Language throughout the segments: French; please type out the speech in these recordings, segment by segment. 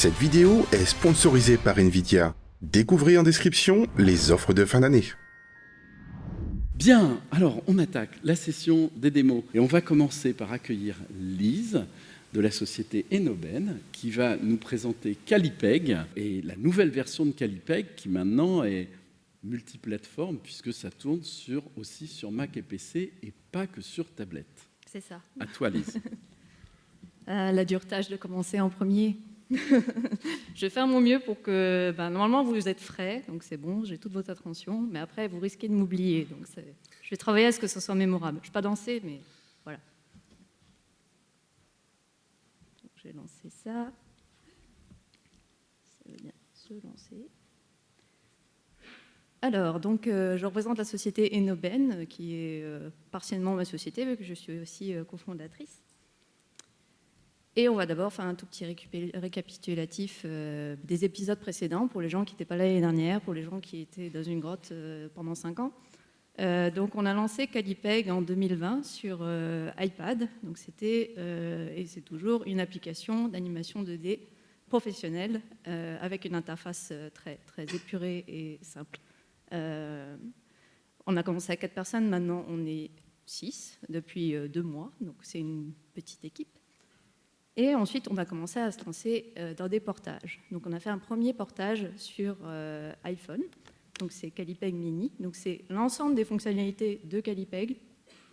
Cette vidéo est sponsorisée par Nvidia. Découvrez en description les offres de fin d'année. Bien, alors on attaque la session des démos et on va commencer par accueillir Lise de la société Enoben qui va nous présenter Calipeg et la nouvelle version de Calipeg qui maintenant est multiplateforme puisque ça tourne aussi sur Mac et PC et pas que sur tablette. C'est ça. À toi Lise. La dure tâche de commencer en premier. Je vais faire mon mieux pour que... normalement, vous êtes frais, donc c'est bon, j'ai toute votre attention, mais après, vous risquez de m'oublier. Donc je vais travailler à ce que ce soit mémorable. Je ne vais pas danser, mais voilà. Donc, je vais lancer ça. Ça veut bien se lancer. Alors, donc, je représente la société Enoben, qui est partiellement ma société, vu que je suis aussi cofondatrice. Et on va d'abord faire un tout petit récapitulatif des épisodes précédents pour les gens qui n'étaient pas là l'année dernière, pour les gens qui étaient dans une grotte pendant 5 ans. Donc on a lancé Calipeg en 2020 sur iPad. Donc c'était, et c'est toujours, une application d'animation 2D professionnelle avec une interface très, très épurée et simple. On a commencé à 4 personnes, maintenant on est 6 depuis 2 mois, donc c'est une petite équipe. Et ensuite, on a commencé à se lancer dans des portages. Donc, on a fait un premier portage sur iPhone. Donc, c'est Calipeg Mini. Donc, c'est l'ensemble des fonctionnalités de Calipeg,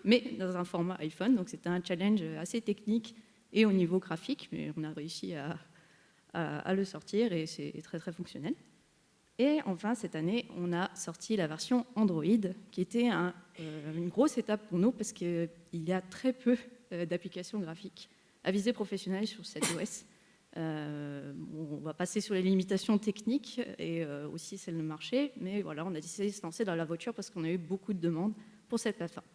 mais dans un format iPhone. Donc, c'était un challenge assez technique et au niveau graphique, mais on a réussi à le sortir et c'est très, très fonctionnel. Et enfin, cette année, on a sorti la version Android, qui était une grosse étape pour nous parce qu'il y a très peu d'applications graphiques à visée professionnelle sur cet OS. On va passer sur les limitations techniques et aussi celles de marché, mais voilà, on a décidé de se lancer dans la voiture parce qu'on a eu beaucoup de demandes pour cette plateforme.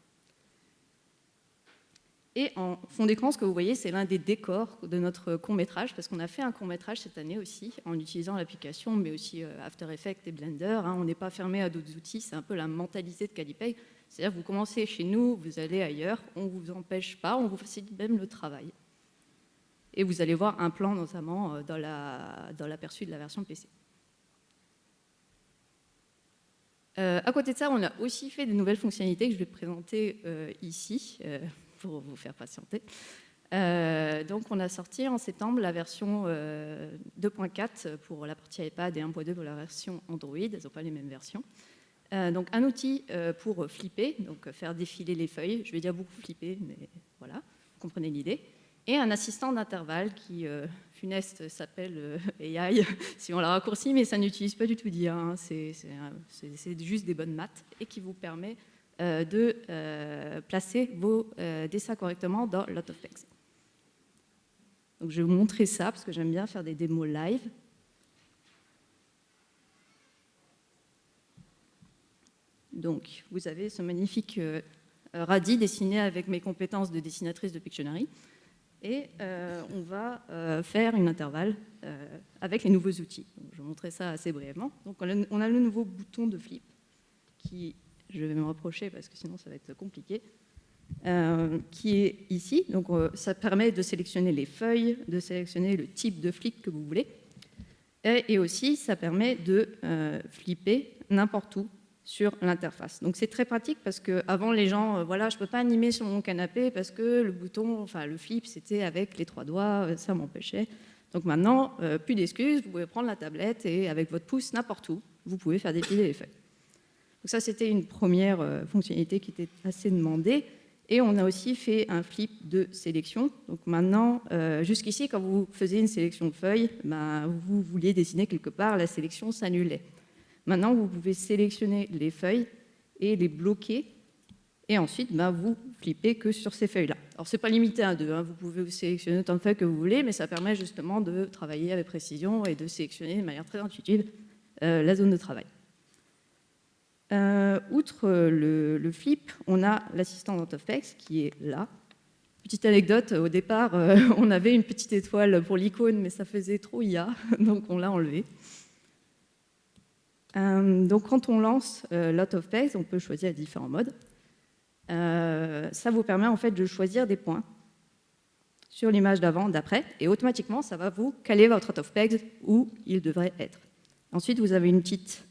Et en fond d'écran, ce que vous voyez, c'est l'un des décors de notre court-métrage, parce qu'on a fait un court-métrage cette année aussi, en utilisant l'application, mais aussi After Effects et Blender. On n'est pas fermé à d'autres outils, c'est un peu la mentalité de Calipeg. C'est-à-dire que vous commencez chez nous, vous allez ailleurs, on ne vous empêche pas, on vous facilite même le travail. Et vous allez voir un plan notamment dans l'aperçu de la version PC. À côté de ça, on a aussi fait de nouvelles fonctionnalités que je vais présenter ici, pour vous faire patienter. Donc on a sorti en septembre la version 2.4 pour la partie iPad et 1.2 pour la version Android, elles n'ont pas les mêmes versions. Donc un outil pour flipper, donc faire défiler les feuilles, je vais dire beaucoup flipper, mais voilà, vous comprenez l'idée. Et un assistant d'intervalle qui, funeste, s'appelle AI, si on l'a raccourci, mais ça n'utilise pas du tout d'IA, c'est juste des bonnes maths, et qui vous permet de placer vos dessins correctement dans Lot of Text. Donc je vais vous montrer ça, parce que j'aime bien faire des démos live. Donc, vous avez ce magnifique radis dessiné avec mes compétences de dessinatrice de Pictionary. Et on va faire une intervalle avec les nouveaux outils. Donc, je vais montrer ça assez brièvement. Donc, on a le nouveau bouton de flip, qui, je vais me rapprocher parce que sinon ça va être compliqué, qui est ici. Donc, ça permet de sélectionner les feuilles, de sélectionner le type de flip que vous voulez. Et aussi, ça permet de flipper n'importe où sur l'interface. Donc c'est très pratique parce qu'avant les gens, voilà, je ne peux pas animer sur mon canapé parce que le bouton, enfin le flip, c'était avec les 3 doigts, ça m'empêchait. Donc maintenant, plus d'excuses, vous pouvez prendre la tablette et avec votre pouce, n'importe où, vous pouvez faire défiler les feuilles. Donc ça, c'était une première fonctionnalité qui était assez demandée. Et on a aussi fait un flip de sélection. Donc maintenant, jusqu'ici, quand vous faisiez une sélection de feuilles, vous vouliez dessiner quelque part, la sélection s'annulait. Maintenant, vous pouvez sélectionner les feuilles et les bloquer. Et ensuite, vous flippez que sur ces feuilles-là. Alors, ce n'est pas limité à 2. Vous pouvez sélectionner autant de feuilles que vous voulez, mais ça permet justement de travailler avec précision et de sélectionner de manière très intuitive la zone de travail. Outre le flip, on a l'assistant Lot of Text qui est là. Petite anecdote, au départ, on avait une petite étoile pour l'icône, mais ça faisait trop IA, donc on l'a enlevé. Donc quand on lance Lot of Text, on peut choisir différents modes. Ça vous permet en fait de choisir des points sur l'image d'avant, d'après, et automatiquement, ça va vous caler votre out of pegs où il devrait être. Ensuite, vous avez une petite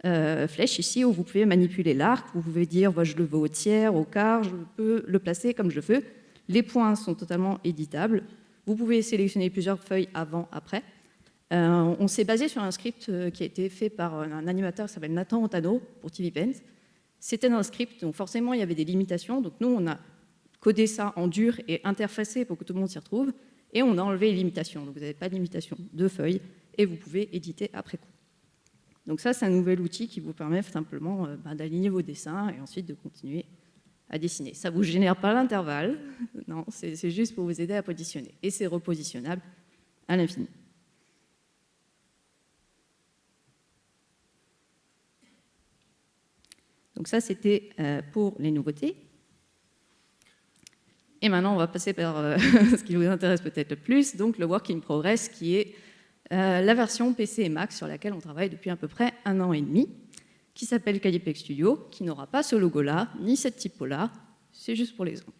flèche ici où vous pouvez manipuler l'arc. Vous pouvez dire, je le veux au tiers, au quart, je peux le placer comme je veux. Les points sont totalement éditables. Vous pouvez sélectionner plusieurs feuilles avant, après. On s'est basé sur un script qui a été fait par un animateur qui s'appelle Nathan Otano pour TV Pens. C'était un script, donc forcément il y avait des limitations. Donc nous, on a codé ça en dur et interfacé pour que tout le monde s'y retrouve. Et on a enlevé les limitations. Donc vous n'avez pas de limitation de feuilles et vous pouvez éditer après coup. Donc ça, c'est un nouvel outil qui vous permet simplement d'aligner vos dessins et ensuite de continuer à dessiner. Ça ne vous génère pas l'intervalle, non, c'est juste pour vous aider à positionner. Et c'est repositionnable à l'infini. Donc ça, c'était pour les nouveautés. Et maintenant, on va passer par ce qui vous intéresse peut-être le plus, donc le work in progress, qui est la version PC et Mac sur laquelle on travaille depuis à peu près 1 an et demi, qui s'appelle Calipeg Studio, qui n'aura pas ce logo-là, ni cette typo-là, c'est juste pour l'exemple.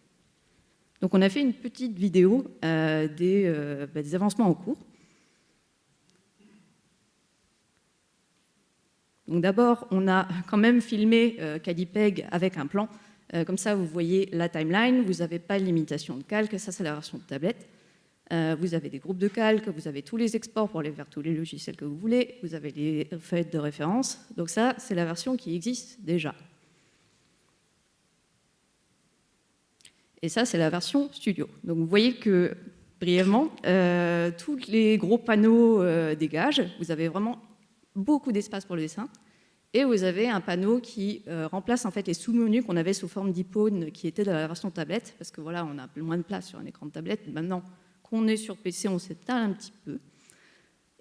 Donc on a fait une petite vidéo des avancements en cours. Donc d'abord, on a quand même filmé Calipeg avec un plan. Comme ça, vous voyez la timeline, vous n'avez pas de limitation de calque, ça c'est la version de tablette. Vous avez des groupes de calque, vous avez tous les exports pour aller vers tous les logiciels que vous voulez, vous avez les feuilles de référence. Donc ça, c'est la version qui existe déjà. Et ça, c'est la version studio. Donc vous voyez que, brièvement, tous les gros panneaux dégagent. Vous avez vraiment beaucoup d'espace pour le dessin. Et vous avez un panneau qui remplace en fait les sous-menus qu'on avait sous forme d'icônes qui étaient dans la version tablette, parce que voilà, on a moins de place sur un écran de tablette. Maintenant qu'on est sur PC, on s'étale un petit peu.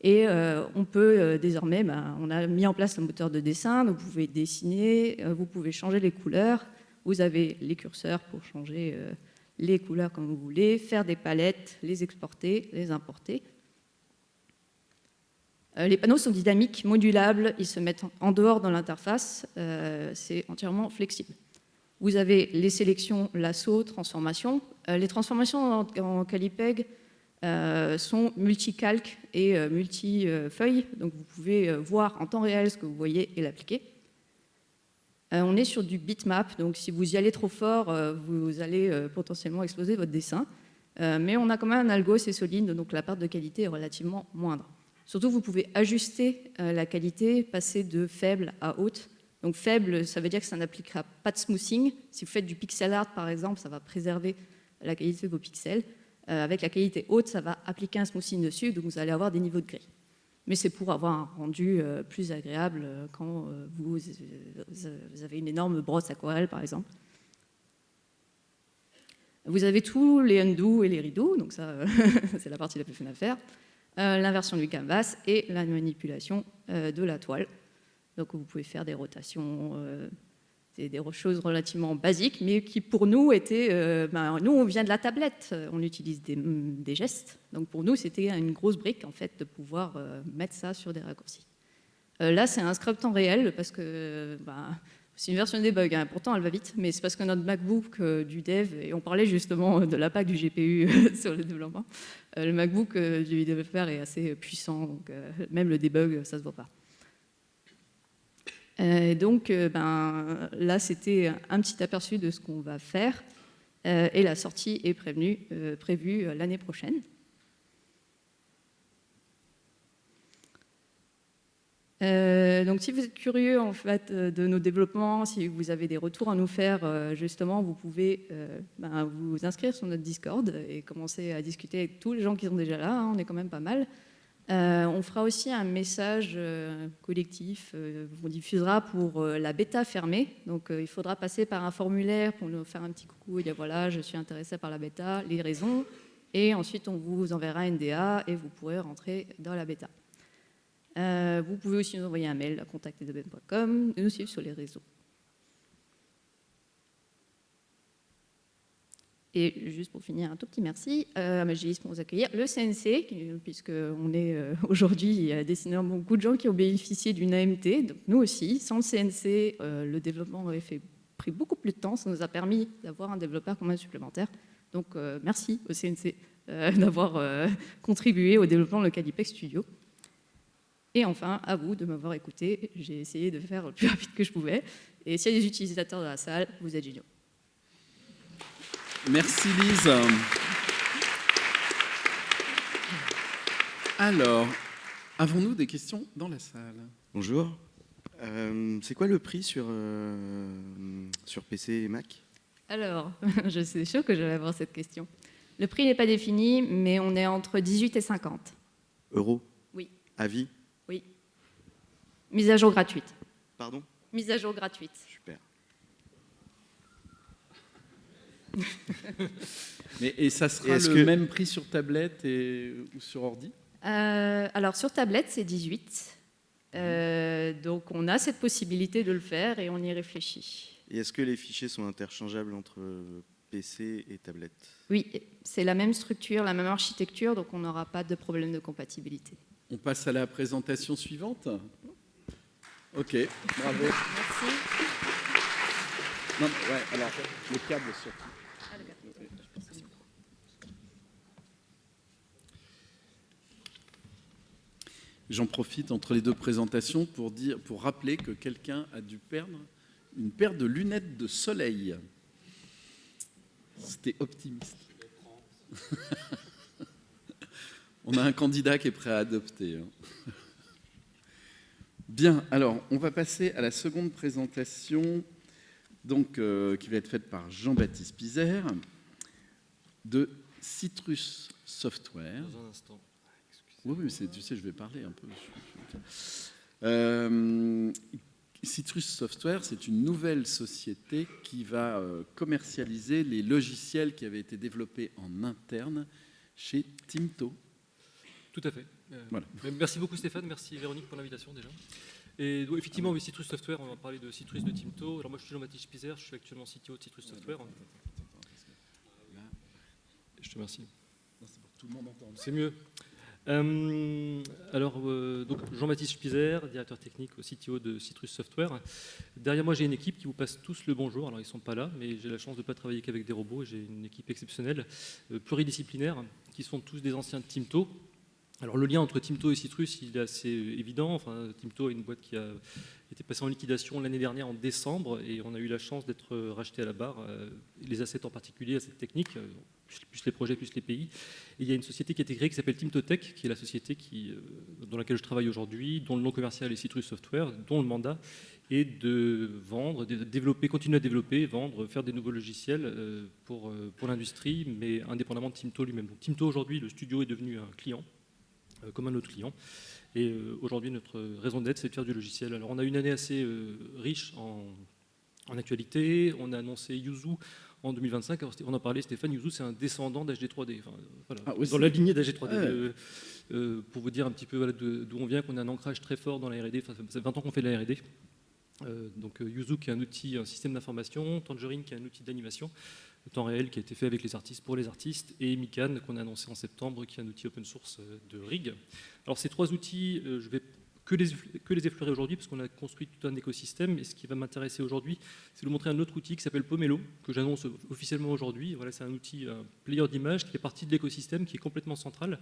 Et on peut désormais, on a mis en place un moteur de dessin, donc vous pouvez dessiner, vous pouvez changer les couleurs, vous avez les curseurs pour changer les couleurs comme vous voulez, faire des palettes, les exporter, les importer. Les panneaux sont dynamiques, modulables, ils se mettent en dehors de l'interface, c'est entièrement flexible. Vous avez les sélections, lasso, transformation. Les transformations en Calipeg sont multicalques et multi-feuilles, donc vous pouvez voir en temps réel ce que vous voyez et l'appliquer. On est sur du bitmap, donc si vous y allez trop fort, vous allez potentiellement exploser votre dessin. Mais on a quand même un algo assez solide, donc la perte de qualité est relativement moindre. Surtout, vous pouvez ajuster la qualité, passer de faible à haute. Donc faible, ça veut dire que ça n'appliquera pas de smoothing. Si vous faites du pixel art, par exemple, ça va préserver la qualité de vos pixels. Avec la qualité haute, ça va appliquer un smoothing dessus, donc vous allez avoir des niveaux de gris. Mais c'est pour avoir un rendu plus agréable quand vous avez une énorme brosse aquarelle, par exemple. Vous avez tous les undo et les redo, donc ça, c'est la partie la plus fun à faire. L'inversion du canvas et la manipulation de la toile. Donc vous pouvez faire des rotations, des choses relativement basiques, mais qui pour nous étaient... nous, on vient de la tablette, on utilise des gestes. Donc pour nous, c'était une grosse brique, en fait, de pouvoir mettre ça sur des raccourcis. Là, c'est un scrub temps réel, parce que c'est une version de debug, hein. Pourtant elle va vite, mais c'est parce que notre MacBook du dev, et on parlait justement de l'impact du GPU sur le développement, le MacBook du développeur est assez puissant, donc même le debug, ça ne se voit pas. Donc là, c'était un petit aperçu de ce qu'on va faire, et la sortie est prévue l'année prochaine. Donc si vous êtes curieux en fait de nos développements, si vous avez des retours à nous faire, justement, vous pouvez vous inscrire sur notre Discord et commencer à discuter avec tous les gens qui sont déjà là, hein, on est quand même pas mal. On fera aussi un message collectif qu'on diffusera pour la bêta fermée. Donc il faudra passer par un formulaire pour nous faire un petit coucou et dire voilà, je suis intéressé par la bêta, les raisons, et ensuite on vous enverra un NDA et vous pourrez rentrer dans la bêta. Vous pouvez aussi nous envoyer un mail à contact@enoben.com et nous suivre sur les réseaux. Et juste pour finir, un tout petit merci à Magis pour nous accueillir. Le CNC, puisqu'on est aujourd'hui, il y a beaucoup de gens qui ont bénéficié d'une AMT, donc nous aussi. Sans le CNC, le développement aurait pris beaucoup plus de temps, ça nous a permis d'avoir un développeur quand même supplémentaire. Donc merci au CNC d'avoir contribué au développement de Calipex Studio. Et enfin, à vous de m'avoir écouté. J'ai essayé de faire le plus rapide que je pouvais. Et s'il y a des utilisateurs dans la salle, vous êtes géniaux. Merci Lise. Alors, avons-nous des questions dans la salle? Bonjour. C'est quoi le prix sur PC et Mac? Alors, je suis sûre que je vais avoir cette question. Le prix n'est pas défini, mais on est entre 18 et 50. Euros? Oui. À vie? Oui. Mise à jour gratuite. Pardon? Mise à jour gratuite. Super. Et ça sera le même prix sur tablette ou sur ordi? Alors, sur tablette, c'est 18. Donc, on a cette possibilité de le faire et on y réfléchit. Et est-ce que les fichiers sont interchangeables entre PC et tablette? Oui, c'est la même structure, la même architecture, donc on n'aura pas de problème de compatibilité. On passe à la présentation suivante. Ok, bravo. Merci. Non, ouais, alors, le câble surtout. J'en profite entre les deux présentations pour rappeler que quelqu'un a dû perdre une paire de lunettes de soleil. C'était optimiste. On a un candidat qui est prêt à adopter. Bien, alors on va passer à la seconde présentation, donc, qui va être faite par Jean-Baptiste Pizer de Citrus Software. Dans un instant. Oui, tu sais, je vais parler un peu. Citrus Software, c'est une nouvelle société qui va commercialiser les logiciels qui avaient été développés en interne chez Timto. Tout à fait. Voilà. Merci beaucoup Stéphane, merci Véronique pour l'invitation déjà. Et donc, effectivement, oui, Citrus Software, on va parler de Citrus de Timto. Alors moi je suis Jean-Baptiste Pizer, je suis actuellement CTO de Citrus Software. Je te remercie. C'est pour que tout le monde entende. C'est mieux. Donc Jean-Baptiste Pizer, directeur technique au CTO de Citrus Software. Derrière moi, j'ai une équipe qui vous passe tous le bonjour. Alors, ils ne sont pas là, mais j'ai la chance de ne pas travailler qu'avec des robots. J'ai une équipe exceptionnelle, pluridisciplinaire, qui sont tous des anciens de Timto. Alors, le lien entre Timto et Citrus, il est assez évident. Enfin, Timto est une boîte qui a été passée en liquidation l'année dernière en décembre, et on a eu la chance d'être racheté à la barre, les assets en particulier, assets techniques, plus les projets, plus les pays. Et il y a une société qui a été créée qui s'appelle TimtoTech, qui est la société dans laquelle je travaille aujourd'hui, dont le nom commercial est Citrus Software, dont le mandat est de vendre, de développer, continuer à développer, vendre, faire des nouveaux logiciels pour l'industrie, mais indépendamment de Timto lui-même. Donc Timto aujourd'hui, le studio est devenu un client, comme un autre client. Et aujourd'hui, notre raison d'être, c'est de faire du logiciel. Alors on a une année assez riche en actualité. On a annoncé Yuzu en 2025, on en parlait, Stéphane, Yuzu, c'est un descendant d'HD3D, enfin, voilà, dans la lignée d'HD3D. Pour vous dire un petit peu voilà, d'où on vient, qu'on a un ancrage très fort dans la R&D, ça fait 20 ans qu'on fait de la R&D. Donc Yuzu qui est un outil, un système d'information, Tangerine qui est un outil d'animation, temps réel qui a été fait avec les artistes pour les artistes, et Mikan qu'on a annoncé en septembre, qui est un outil open source de rig. Alors ces trois outils, je vais que les effleurer aujourd'hui parce qu'on a construit tout un écosystème, et ce qui va m'intéresser aujourd'hui, c'est de vous montrer un autre outil qui s'appelle Pomelo, que j'annonce officiellement aujourd'hui. Voilà, c'est un outil, un player d'image qui fait partie de l'écosystème, qui est complètement central.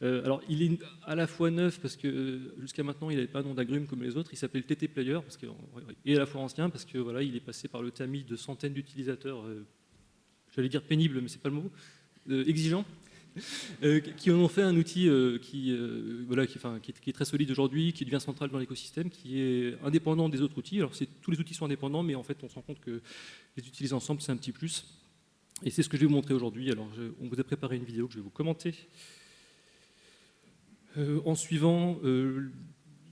Alors il est à la fois neuf parce que jusqu'à maintenant il n'avait pas un nom d'agrume comme les autres, il s'appelait le TT Player, et à la fois ancien parce que voilà, il est passé par le tamis de centaines d'utilisateurs, j'allais dire pénibles, mais c'est pas le mot, exigeants. Qui en ont fait un outil qui est très solide aujourd'hui, qui devient central dans l'écosystème, qui est indépendant des autres outils. Alors tous les outils sont indépendants, mais en fait on se rend compte que les utiliser ensemble c'est un petit plus. Et c'est ce que je vais vous montrer aujourd'hui. Alors on vous a préparé une vidéo que je vais vous commenter en suivant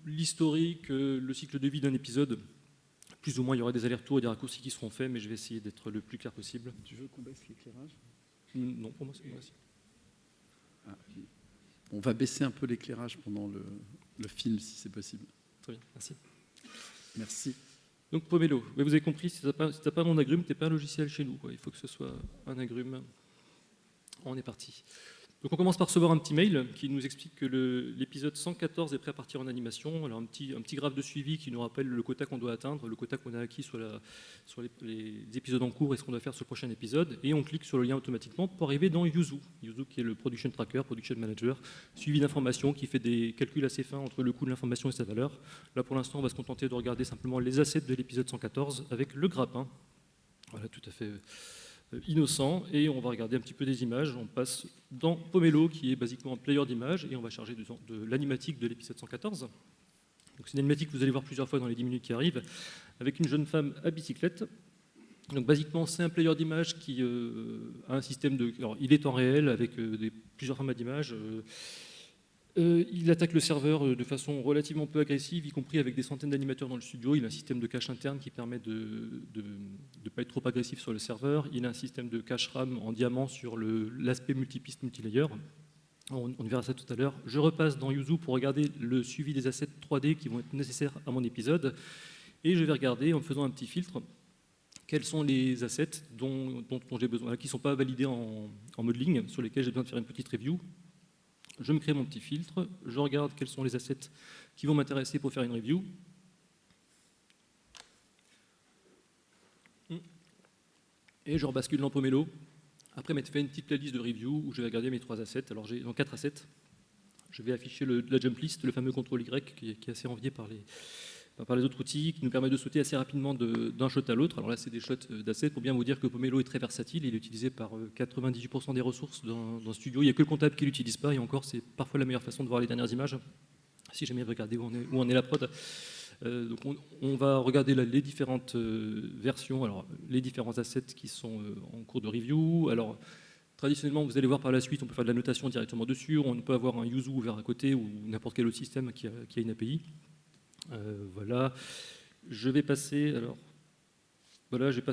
l'historique, le cycle de vie d'un épisode. Plus ou moins il y aura des allers-retours et des raccourcis qui seront faits, mais je vais essayer d'être le plus clair possible. Tu veux qu'on baisse l'éclairage? Non, pour moi c'est bon. On va baisser un peu l'éclairage pendant le film, si c'est possible. Très bien, merci. Merci. Donc Pomelo, vous avez compris, si tu n'as pas un nom d'agrume, tu n'es pas un logiciel chez nous, quoi. Il faut que ce soit un agrume. On est parti. Donc on commence par recevoir un petit mail qui nous explique que l'épisode 114 est prêt à partir en animation. Alors un petit graphe de suivi qui nous rappelle le quota qu'on doit atteindre, le quota qu'on a acquis sur les épisodes en cours et ce qu'on doit faire sur le prochain épisode. Et on clique sur le lien automatiquement pour arriver dans Yuzu. Yuzu qui est le Production Tracker, Production Manager, suivi d'informations qui fait des calculs assez fins entre le coût de l'information et sa valeur. Là pour l'instant on va se contenter de regarder simplement les assets de l'épisode 114 avec le grappin. Voilà, tout à fait innocent, et on va regarder un petit peu des images. On passe dans Pomelo qui est basiquement un player d'images et on va charger de l'animatique de l'épisode 114. Donc c'est une animatique que vous allez voir plusieurs fois dans les 10 minutes qui arrivent avec une jeune femme à bicyclette. Donc basiquement c'est un player d'images qui a un système de... Alors, il est en réel avec plusieurs formats d'images. Il attaque le serveur de façon relativement peu agressive, y compris avec des centaines d'animateurs dans le studio. Il a un système de cache interne qui permet de ne pas être trop agressif sur le serveur. Il a un système de cache RAM en diamant sur l'aspect multipiste, multilayer. On verra ça tout à l'heure. Je repasse dans Yuzu pour regarder le suivi des assets 3D qui vont être nécessaires à mon épisode. Et je vais regarder, en faisant un petit filtre, quels sont les assets dont j'ai besoin, qui ne sont pas validés en modeling, sur lesquels j'ai besoin de faire une petite review. Je me crée mon petit filtre, je regarde quels sont les assets qui vont m'intéresser pour faire une review. Et je rebascule dans Pomelo. Après m'être fait une petite playlist de review où je vais regarder mes 3 assets. Alors j'ai 4 assets. Je vais afficher la jump list, le fameux contrôle Y qui est assez envié par les autres outils, qui nous permet de sauter assez rapidement d'un shot à l'autre. Alors là, c'est des shots d'assets pour bien vous dire que Pomelo est très versatile. Il est utilisé par 98% des ressources dans le studio. Il n'y a que le comptable qui ne l'utilise pas. Et encore, c'est parfois la meilleure façon de voir les dernières images. Si jamais vous regardez où en est la prod. Donc on va regarder là, les différentes versions, alors les différents assets qui sont en cours de review. Alors traditionnellement, vous allez voir par la suite, on peut faire de la notation directement dessus. On peut avoir un Yuzu ouvert à côté ou n'importe quel autre système qui a une API. Voilà, je vais passer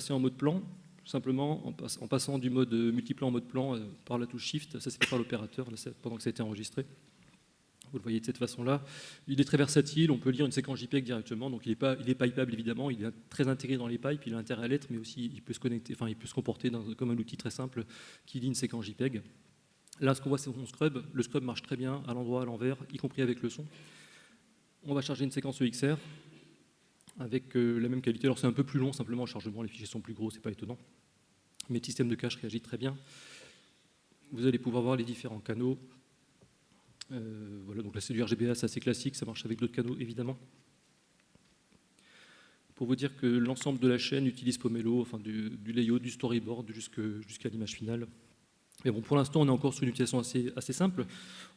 en mode plan, tout simplement en passant du mode multiplan en mode plan par la touche Shift. Ça c'est fait par l'opérateur pendant que ça a été enregistré. Vous le voyez de cette façon-là. Il est très versatile, on peut lire une séquence JPEG directement, donc il est pipable évidemment, il est très intégré dans les pipes, il a intérêt à l'être, mais aussi il peut se connecter, il peut se comporter comme un outil très simple qui lit une séquence JPEG. Là, ce qu'on voit, c'est mon scrub. Le scrub marche très bien à l'endroit, à l'envers, y compris avec le son. On va charger une séquence EXR avec la même qualité. Alors c'est un peu plus long simplement le chargement, les fichiers sont plus gros, c'est pas étonnant. Mais le système de cache réagit très bien. Vous allez pouvoir voir les différents canaux. Voilà, donc là c'est du RGBA, c'est assez classique, ça marche avec d'autres canaux évidemment. Pour vous dire que l'ensemble de la chaîne utilise Pomelo, enfin du layout, du storyboard jusqu'à l'image finale. Mais bon, pour l'instant, on est encore sur une utilisation assez simple.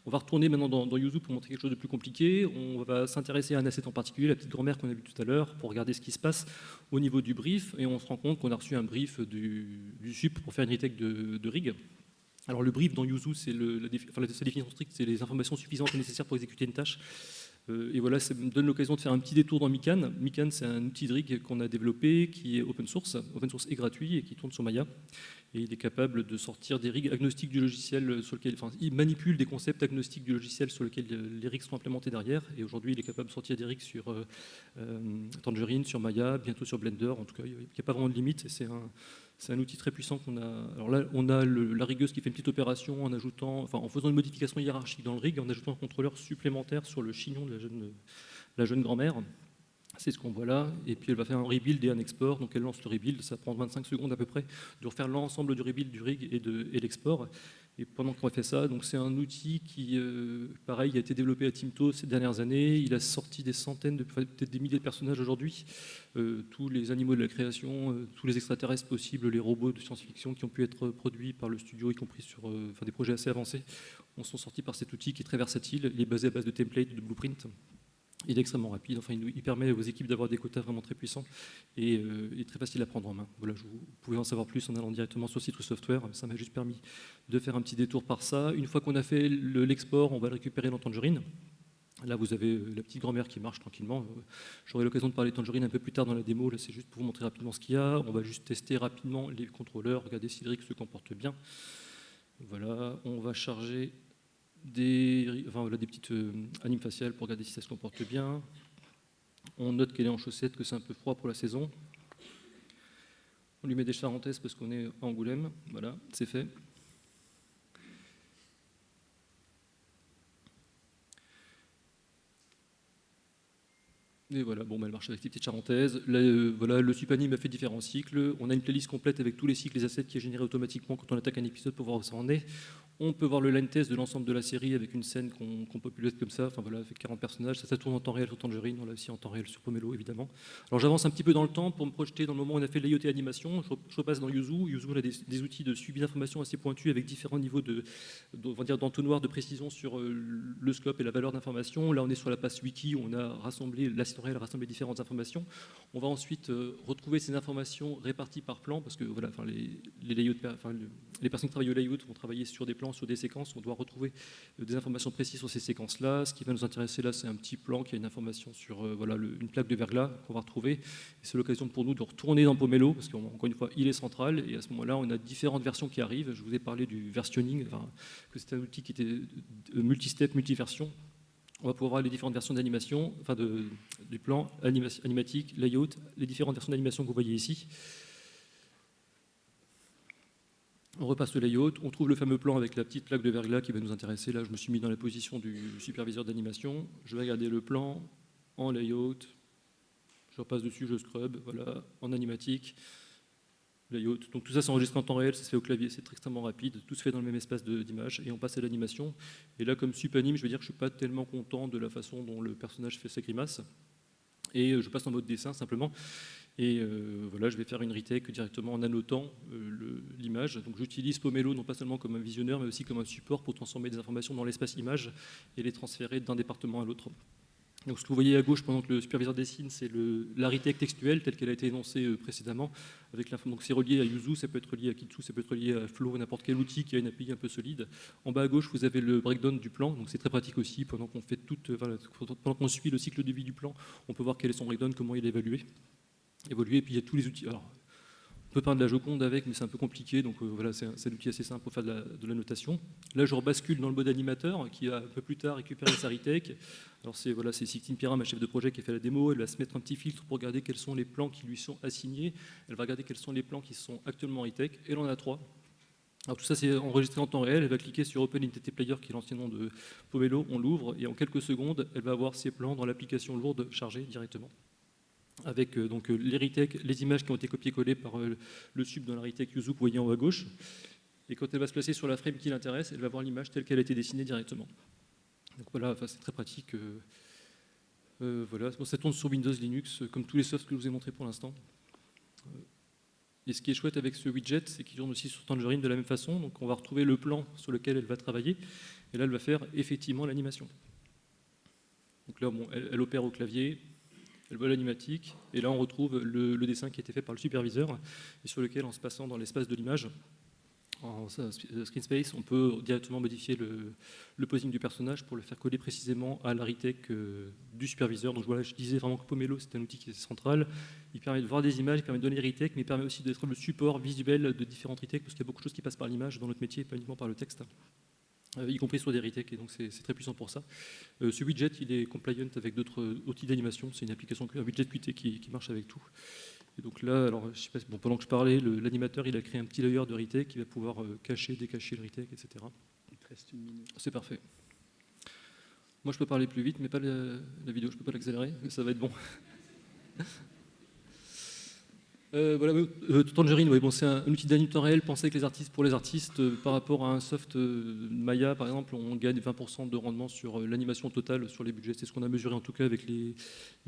On va retourner maintenant dans Yuzu pour montrer quelque chose de plus compliqué. On va s'intéresser à un asset en particulier, la petite grand-mère qu'on a vue tout à l'heure, pour regarder ce qui se passe au niveau du brief. Et on se rend compte qu'on a reçu un brief du SUP pour faire une retake de rig. Alors le brief dans Yuzu, c'est sa définition stricte, c'est les informations suffisantes et nécessaires pour exécuter une tâche. Et voilà, ça me donne l'occasion de faire un petit détour dans Mikan. Mikan, c'est un outil de rig qu'on a développé qui est open source et gratuit et qui tourne sur Maya. Et il est capable de sortir des rigs agnostiques du logiciel sur lequel, enfin, il manipule des concepts agnostiques du logiciel sur lequel les rigs sont implémentés derrière. Et aujourd'hui, il est capable de sortir des rigs sur Tangerine, sur Maya, bientôt sur Blender. En tout cas, il n'y a pas vraiment de limite. Et c'est un outil très puissant qu'on a. Alors là, on a la rigueuse qui fait une petite opération en faisant une modification hiérarchique dans le rig, en ajoutant un contrôleur supplémentaire sur le chignon de la jeune grand-mère. C'est ce qu'on voit là, et puis elle va faire un rebuild et un export, donc elle lance le rebuild, ça prend 25 secondes à peu près de refaire l'ensemble du rebuild du rig et l'export. Et pendant qu'on fait ça, donc c'est un outil qui, pareil, a été développé à Timto ces dernières années, il a sorti des centaines, peut-être des milliers de personnages aujourd'hui, tous les animaux de la création, tous les extraterrestres possibles, les robots de science-fiction qui ont pu être produits par le studio, y compris sur des projets assez avancés, sont sortis par cet outil qui est très versatile, il est basé à base de templates, de blueprints. Il est extrêmement rapide, enfin, il permet aux équipes d'avoir des quotas vraiment très puissants et très facile à prendre en main. Voilà, vous pouvez en savoir plus en allant directement sur Citrus Software, ça m'a juste permis de faire un petit détour par ça. Une fois qu'on a fait l'export, on va le récupérer dans Tangerine. Là, vous avez la petite grand-mère qui marche tranquillement. J'aurai l'occasion de parler de Tangerine un peu plus tard dans la démo, là c'est juste pour vous montrer rapidement ce qu'il y a. On va juste tester rapidement les contrôleurs, regarder si le rig se comporte bien. Voilà, on va charger des petites animes faciales pour regarder si ça se comporte bien. On note qu'elle est en chaussettes, que c'est un peu froid pour la saison. On lui met des charentaises parce qu'on est à Angoulême. Voilà, c'est fait. Et voilà, bon, elle marche avec les petites charentaises. Là, voilà, le Supanime a fait différents cycles. On a une playlist complète avec tous les cycles, les assets qui est généré automatiquement quand on attaque un épisode pour voir où ça en est. On peut voir le line test de l'ensemble de la série avec une scène qu'on populate comme ça, enfin voilà, avec 40 personnages. Ça tourne en temps réel sur Tangerine, on l'a aussi en temps réel sur Pomelo, évidemment. Alors j'avance un petit peu dans le temps pour me projeter dans le moment où on a fait l'IoT animation. Je repasse dans Yuzu. Yuzu, on a des outils de suivi d'informations assez pointus avec différents niveaux d'entonnoir de précision sur le scope et la valeur d'information. Là, on est sur la page wiki où on a rassemblé, l'assistant réel a rassemblé différentes informations. On va ensuite retrouver ces informations réparties par plan, parce que voilà, les personnes qui travaillent au layout vont travailler sur des plans, sur des séquences. On doit retrouver des informations précises sur ces séquences-là. Ce qui va nous intéresser là, c'est un petit plan qui a une information sur une plaque de verglas qu'on va retrouver. Et c'est l'occasion pour nous de retourner dans Pomelo, parce qu'encore une fois, il est central. Et à ce moment-là, on a différentes versions qui arrivent. Je vous ai parlé du versionning, que c'était un outil qui était multi-step, multi-version. On va pouvoir voir les différentes versions d'animation, du plan animatique, layout, les différentes versions d'animation que vous voyez ici. On repasse le layout, on trouve le fameux plan avec la petite plaque de verglas qui va nous intéresser. Là, je me suis mis dans la position du superviseur d'animation. Je vais regarder le plan en layout. Je repasse dessus, je scrub, voilà, en animatique, layout. Donc tout ça, c'est enregistré en temps réel, ça se fait au clavier, c'est extrêmement rapide. Tout se fait dans le même espace d'image et on passe à l'animation. Et là, comme Supanime, je vais dire que je ne suis pas tellement content de la façon dont le personnage fait ses grimaces. Et je passe en mode dessin simplement. Et voilà, je vais faire une retake directement en annotant l'image. Donc j'utilise Pomelo non pas seulement comme un visionneur, mais aussi comme un support pour transformer des informations dans l'espace image et les transférer d'un département à l'autre. Donc ce que vous voyez à gauche pendant que le superviseur dessine, c'est la retake textuelle telle qu'elle a été énoncée précédemment. Donc c'est relié à Yuzu, ça peut être relié à Kitsu, ça peut être relié à Flow, n'importe quel outil qui a une API un peu solide. En bas à gauche, vous avez le breakdown du plan, donc c'est très pratique aussi. Pendant qu'on suit le cycle de vie du plan, on peut voir quel est son breakdown, comment il est évolué. Et puis il y a tous les outils. Alors, on peut parler de la Joconde avec, mais c'est un peu compliqué, donc voilà, c'est un outil assez simple pour faire de la notation. Là, je rebascule dans le mode animateur, qui a un peu plus tard récupéré sa retake. Alors c'est Sixtine Pira, ma chef de projet, qui a fait la démo. Elle va se mettre un petit filtre pour regarder quels sont les plans qui lui sont assignés. Elle va regarder quels sont les plans qui sont actuellement en retake. Elle en a 3. Alors tout ça, c'est enregistré en temps réel. Elle va cliquer sur Open Entity Player, qui est l'ancien nom de Pomelo. On l'ouvre, et en quelques secondes, elle va avoir ses plans dans l'application lourde chargée directement, avec les retake, les images qui ont été copiées-collées par le sub dans la retake Yuzu, vous voyez en haut à gauche. Et quand elle va se placer sur la frame qui l'intéresse, elle va voir l'image telle qu'elle a été dessinée directement. Donc voilà, c'est très pratique. Voilà. Bon, ça tourne sur Windows, Linux, comme tous les softs que je vous ai montrés pour l'instant. Et ce qui est chouette avec ce widget, c'est qu'il tourne aussi sur Tangerine de la même façon. Donc on va retrouver le plan sur lequel elle va travailler. Et là, elle va faire effectivement l'animation. Donc là, bon, elle opère au clavier. Elle voit l'animatique, et là on retrouve le dessin qui a été fait par le superviseur, et sur lequel, en se passant dans l'espace de l'image, en screen space, on peut directement modifier le posing du personnage pour le faire coller précisément à la retake du superviseur. Donc voilà, je disais vraiment que Pomelo, c'est un outil qui est central. Il permet de voir des images, il permet de donner les retakes, mais il permet aussi d'être le support visuel de différentes retakes, parce qu'il y a beaucoup de choses qui passent par l'image dans notre métier, pas uniquement par le texte. Y compris sur des retakes, et donc c'est très puissant pour ça. Ce widget, il est compliant avec d'autres outils d'animation. C'est une application, un widget Qt qui marche avec tout. Et donc là, alors, je sais pas, bon, pendant que je parlais, l'animateur, il a créé un petit layer de retake qui va pouvoir cacher, décacher le retake, etc. Il te reste 1 minute. C'est parfait. Moi, je peux parler plus vite, mais pas la vidéo, je peux pas l'accélérer, mais ça va être bon. Voilà, Tangerine, ouais, bon, c'est un outil d'animation réel pensé pour les artistes. Par rapport à un soft Maya, par exemple, on gagne 20% de rendement sur l'animation totale sur les budgets. C'est ce qu'on a mesuré en tout cas avec les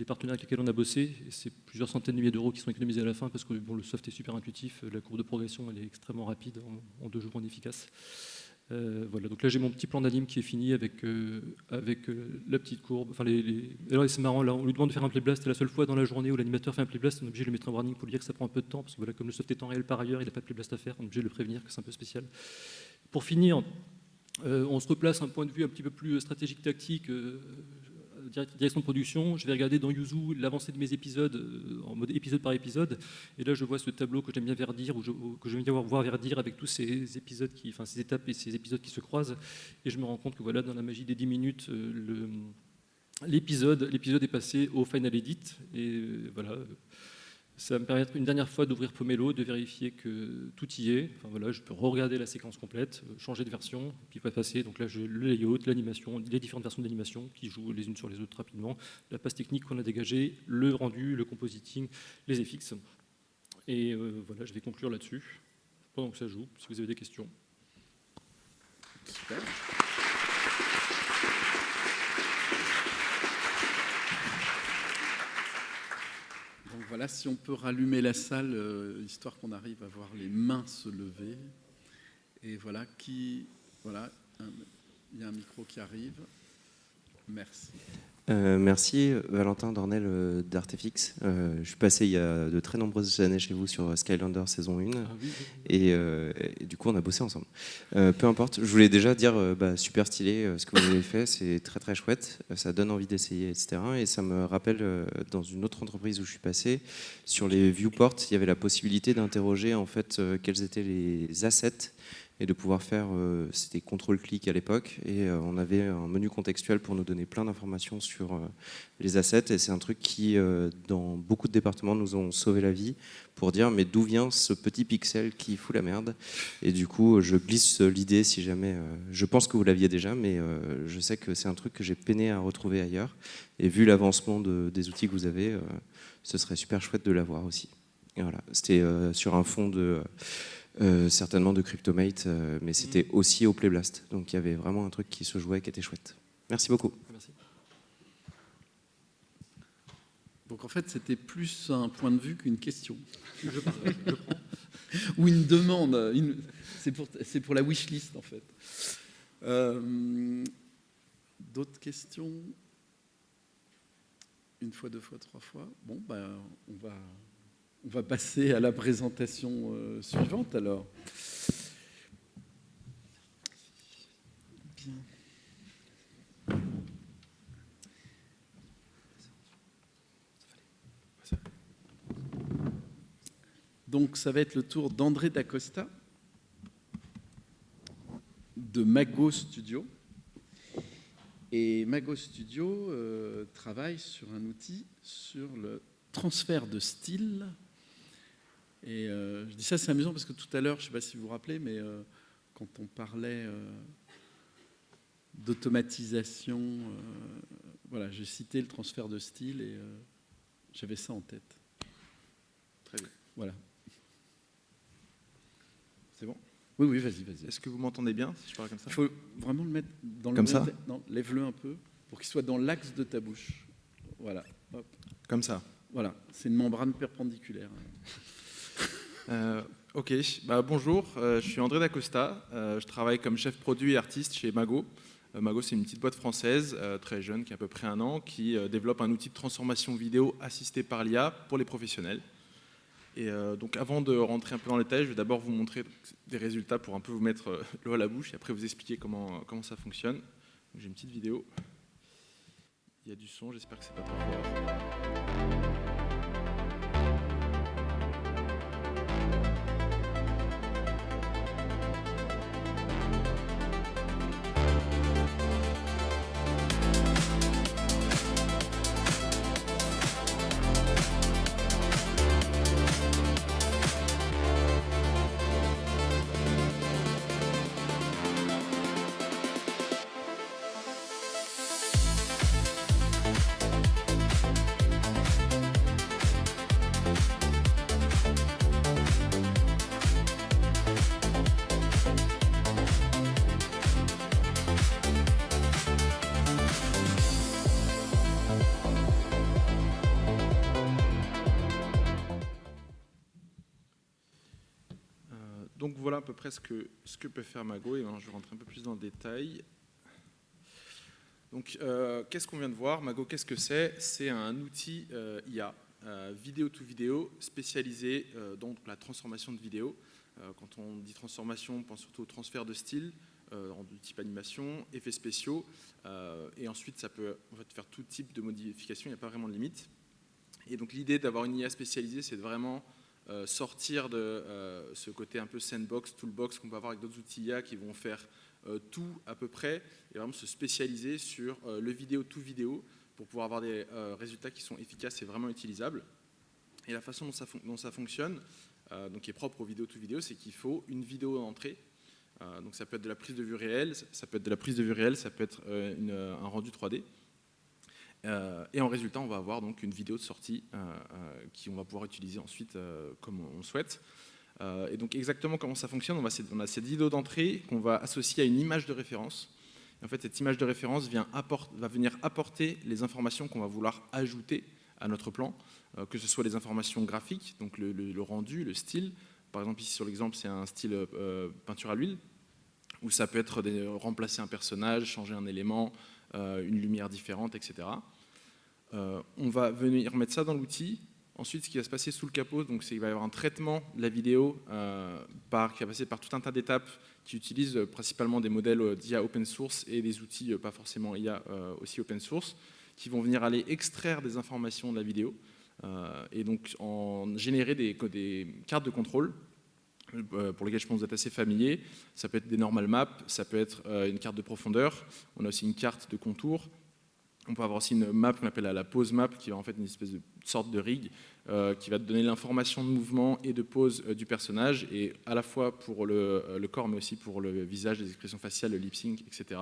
partenaires avec lesquels on a bossé. Et c'est plusieurs centaines de milliers d'euros qui sont économisés à la fin parce que bon, le soft est super intuitif. La courbe de progression elle est extrêmement rapide. En 2 jours, on est efficace. Voilà, donc là j'ai mon petit plan d'anime qui est fini avec la petite courbe. Enfin, alors c'est marrant, là on lui demande de faire un playblast, c'est la seule fois dans la journée où l'animateur fait un playblast, on est obligé de lui mettre un warning pour lui dire que ça prend un peu de temps, parce que voilà, comme le soft est en réel par ailleurs, il n'a pas de playblast à faire, on est obligé de le prévenir que c'est un peu spécial. Pour finir, on se replace un point de vue un petit peu plus stratégique, tactique, direction de production. Je vais regarder dans Yuzu l'avancée de mes épisodes en mode épisode par épisode, et là je vois ce tableau que j'aime bien verdir, que j'aime bien voir verdir avec tous ces épisodes, ces étapes et ces épisodes qui se croisent, et je me rends compte que voilà, dans la magie des 10 minutes, l'épisode est passé au final edit, et voilà. Ça va me permettre une dernière fois d'ouvrir Pomelo, de vérifier que tout y est. Enfin, voilà, je peux re-regarder la séquence complète, changer de version, puis passer. Donc là, le layout, l'animation, les différentes versions d'animation qui jouent les unes sur les autres rapidement, la passe technique qu'on a dégagée, le rendu, le compositing, les FX. Et voilà, je vais conclure là-dessus pendant que ça joue, si vous avez des questions. Super. Donc voilà, si on peut rallumer la salle, histoire qu'on arrive à voir les mains se lever. Et voilà, voilà, il y a un micro qui arrive. Merci. Merci, Valentin Dornel d'Artefix. Je suis passé il y a de très nombreuses années chez vous sur Skylander saison 1 et du coup on a bossé ensemble. Peu importe, je voulais déjà dire super stylé ce que vous avez fait, c'est très très chouette, ça donne envie d'essayer, etc. Et ça me rappelle dans une autre entreprise où je suis passé, sur les viewports, il y avait la possibilité d'interroger en fait quels étaient les assets et de pouvoir faire, c'était contrôle-clic à l'époque, et on avait un menu contextuel pour nous donner plein d'informations sur les assets, et c'est un truc qui, dans beaucoup de départements, nous ont sauvé la vie, pour dire, mais d'où vient ce petit pixel qui fout la merde? Et du coup, je glisse l'idée, si jamais, je pense que vous l'aviez déjà, mais je sais que c'est un truc que j'ai peiné à retrouver ailleurs, et vu l'avancement des outils que vous avez, ce serait super chouette de l'avoir aussi. Et voilà, c'était sur un fond de... certainement de Cryptomate, mais c'était aussi au Playblast. Donc il y avait vraiment un truc qui se jouait, qui était chouette. Merci beaucoup. Merci. Donc en fait, c'était plus un point de vue qu'une question. Je prends. Ou une demande. C'est pour la wishlist, en fait. D'autres questions? Une fois, deux fois, trois fois. Bon, on va passer à la présentation suivante, alors. Bien. Donc, ça va être le tour d'André Dacosta, de Mago Studio. Et Mago Studio travaille sur un outil sur le transfert de style. Et je dis ça, c'est amusant parce que tout à l'heure, je ne sais pas si vous vous rappelez, mais quand on parlait d'automatisation, voilà, j'ai cité le transfert de style et j'avais ça en tête. Très bien. Voilà. C'est bon? Oui, vas-y. Est-ce que vous m'entendez bien si je parle comme ça? Il faut vraiment le mettre dans le... Comme ça? Non, lève-le un peu pour qu'il soit dans l'axe de ta bouche. Voilà. Hop. Comme ça. Voilà, c'est une membrane perpendiculaire. Ok, bonjour, je suis André Dacosta, je travaille comme chef produit et artiste chez Mago. Mago, c'est une petite boîte française, très jeune, qui a à peu près 1 an, qui développe un outil de transformation vidéo assisté par l'IA pour les professionnels. Et donc avant de rentrer un peu dans les détails, je vais d'abord vous montrer des résultats pour un peu vous mettre l'eau à la bouche et après vous expliquer comment ça fonctionne. J'ai une petite vidéo. Il y a du son, j'espère que c'est pas trop fort. Donc voilà à peu près ce que peut faire Mago, et maintenant je vais rentrer un peu plus dans le détail. Donc qu'est-ce qu'on vient de voir? Mago, qu'est-ce que c'est? C'est un outil IA, vidéo to vidéo, spécialisé dans la transformation de vidéo. Quand on dit transformation, on pense surtout au transfert de style, du type animation, effets spéciaux, et ensuite ça peut en fait, faire tout type de modification, il n'y a pas vraiment de limite. Et donc l'idée d'avoir une IA spécialisée, c'est de vraiment sortir de ce côté un peu sandbox, toolbox qu'on peut avoir avec d'autres outils IA qui vont faire tout à peu près, et vraiment se spécialiser sur le vidéo to vidéo pour pouvoir avoir des résultats qui sont efficaces et vraiment utilisables. Et la façon dont ça fonctionne, donc qui est propre aux vidéos to vidéo, c'est qu'il faut une vidéo d'entrée. Donc ça peut être de la prise de vue réelle, ça peut être un rendu 3D. Et en résultat, on va avoir donc une vidéo de sortie qu'on va pouvoir utiliser ensuite comme on souhaite. Et donc exactement comment ça fonctionne, on a cette vidéo d'entrée qu'on va associer à une image de référence. Et en fait, cette image de référence va venir apporter les informations qu'on va vouloir ajouter à notre plan, que ce soit les informations graphiques, donc le rendu, le style. Par exemple, ici sur l'exemple, c'est un style peinture à l'huile, où ça peut être remplacer un personnage, changer un élément, une lumière différente, etc. On va venir mettre ça dans l'outil. Ensuite, ce qui va se passer sous le capot, donc c'est qu'il va y avoir un traitement de la vidéo qui va passer par tout un tas d'étapes qui utilisent principalement des modèles d'IA open source et des outils pas forcément IA aussi open source, qui vont venir aller extraire des informations de la vidéo et donc générer des cartes de contrôle pour lesquelles je pense que vous êtes assez familier. Ça peut être des normal maps, ça peut être une carte de profondeur, on a aussi une carte de contour. On peut avoir aussi une map qu'on appelle la pose map, qui est en fait une espèce de sorte de rig qui va te donner l'information de mouvement et de pose du personnage, et à la fois pour le corps, mais aussi pour le visage, les expressions faciales, le lip sync, etc.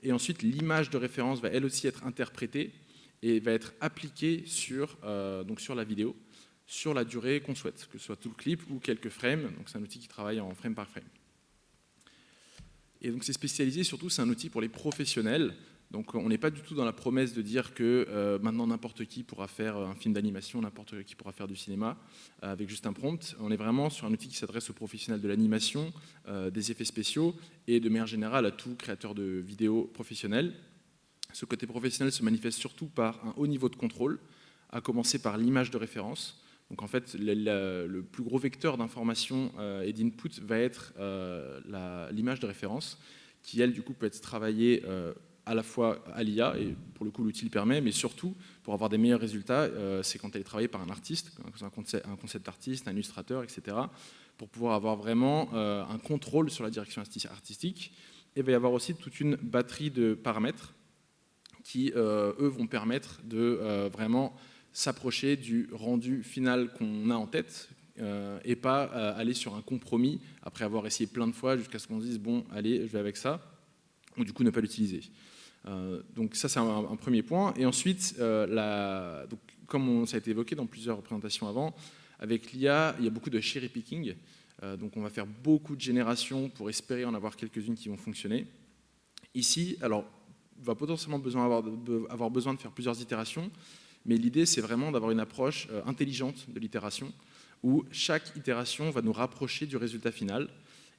Et ensuite, l'image de référence va elle aussi être interprétée et va être appliquée sur la vidéo, sur la durée qu'on souhaite, que ce soit tout le clip ou quelques frames. Donc c'est un outil qui travaille en frame par frame. Et donc c'est spécialisé, surtout c'est un outil pour les professionnels. Donc on n'est pas du tout dans la promesse de dire que maintenant n'importe qui pourra faire un film d'animation, n'importe qui pourra faire du cinéma avec juste un prompt. On est vraiment sur un outil qui s'adresse aux professionnels de l'animation, des effets spéciaux et de manière générale à tout créateur de vidéos professionnel. Ce côté professionnel se manifeste surtout par un haut niveau de contrôle, à commencer par l'image de référence. Donc en fait, le plus gros vecteur d'information et d'input va être l'image de référence, qui elle du coup peut être travaillée à la fois à l'IA, et pour le coup l'outil le permet, mais surtout pour avoir des meilleurs résultats, c'est quand elle est travaillée par un artiste, un concept artiste, un illustrateur, etc., pour pouvoir avoir vraiment un contrôle sur la direction artistique. Et il va y avoir aussi toute une batterie de paramètres qui, eux, vont permettre de vraiment s'approcher du rendu final qu'on a en tête et pas aller sur un compromis après avoir essayé plein de fois jusqu'à ce qu'on se dise bon, allez, je vais avec ça, ou du coup ne pas l'utiliser. Donc ça, c'est un premier point. Et ensuite, donc, comme ça a été évoqué dans plusieurs présentations avant, avec l'IA, il y a beaucoup de cherry picking. Donc on va faire beaucoup de générations pour espérer en avoir quelques-unes qui vont fonctionner. Ici, alors, on va potentiellement avoir besoin de faire plusieurs itérations, mais l'idée, c'est vraiment d'avoir une approche intelligente de l'itération, où chaque itération va nous rapprocher du résultat final.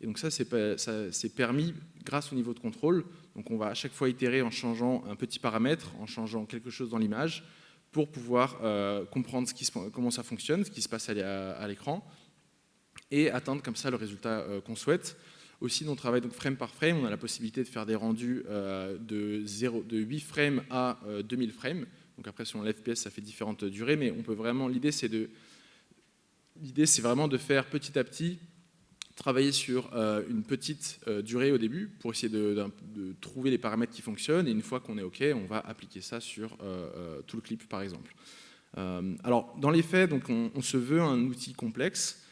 Et donc ça, c'est permis grâce au niveau de contrôle. Donc on va à chaque fois itérer en changeant un petit paramètre, en changeant quelque chose dans l'image, pour pouvoir comprendre comment ça fonctionne, ce qui se passe à l'écran, et atteindre comme ça le résultat qu'on souhaite. Aussi, on travaille donc frame par frame. On a la possibilité de faire des rendus de 8 frames à 2000 frames. Donc après, selon l'FPS, ça fait différentes durées, mais on peut vraiment. L'idée, c'est vraiment de faire petit à petit travailler sur une petite durée au début pour essayer de trouver les paramètres qui fonctionnent, et une fois qu'on est OK, on va appliquer ça sur tout le clip par exemple. Alors dans les faits, donc, on se veut un outil complexe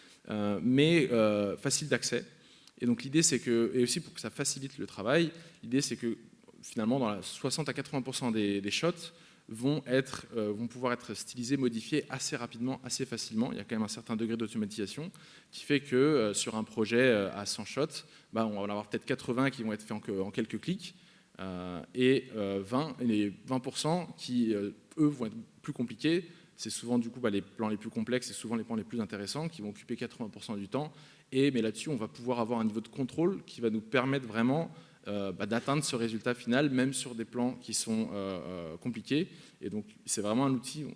mais facile d'accès, et donc l'idée c'est que, et aussi pour que ça facilite le travail, l'idée c'est que finalement dans 60 à 80% des shots vont pouvoir être stylisés, modifiés assez rapidement, assez facilement. Il y a quand même un certain degré d'automatisation qui fait que sur un projet à 100 shots, on va en avoir peut-être 80 qui vont être faits en quelques clics et les 20% qui, eux, vont être plus compliqués. C'est souvent du coup les plans les plus complexes et souvent les plans les plus intéressants qui vont occuper 80% du temps. Mais là-dessus, on va pouvoir avoir un niveau de contrôle qui va nous permettre vraiment d'atteindre ce résultat final, même sur des plans qui sont compliqués. Et donc, c'est vraiment un outil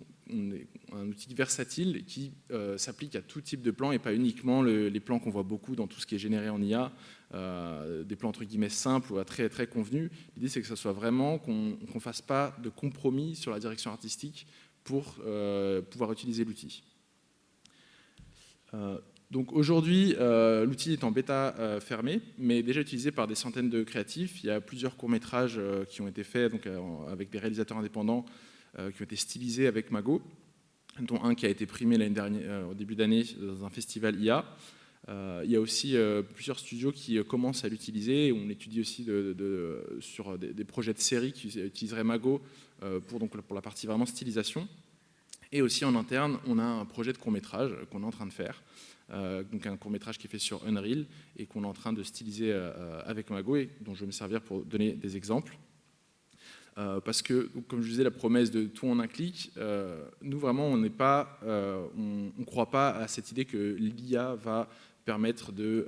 versatile qui s'applique à tout type de plan et pas uniquement les plans qu'on voit beaucoup dans tout ce qui est généré en IA, des plans entre guillemets simples ou très, très convenus. L'idée, c'est que ça soit vraiment qu'on ne fasse pas de compromis sur la direction artistique pour pouvoir utiliser l'outil. Donc aujourd'hui, l'outil est en bêta fermée, mais déjà utilisé par des centaines de créatifs. Il y a plusieurs courts-métrages qui ont été faits donc, avec des réalisateurs indépendants qui ont été stylisés avec Mago. dont un qui a été primé l'année dernière, au début d'année dans un festival IA. Il y a aussi plusieurs studios qui commencent à l'utiliser. On étudie aussi sur des projets de série qui utiliseraient Mago pour la partie vraiment stylisation. Et aussi en interne, on a un projet de court-métrage qu'on est en train de faire. Donc un court-métrage qui est fait sur Unreal et qu'on est en train de styliser avec Mago et dont je vais me servir pour donner des exemples. Parce que, comme je disais, la promesse de tout en un clic, nous vraiment, on ne croit pas à cette idée que l'IA va permettre de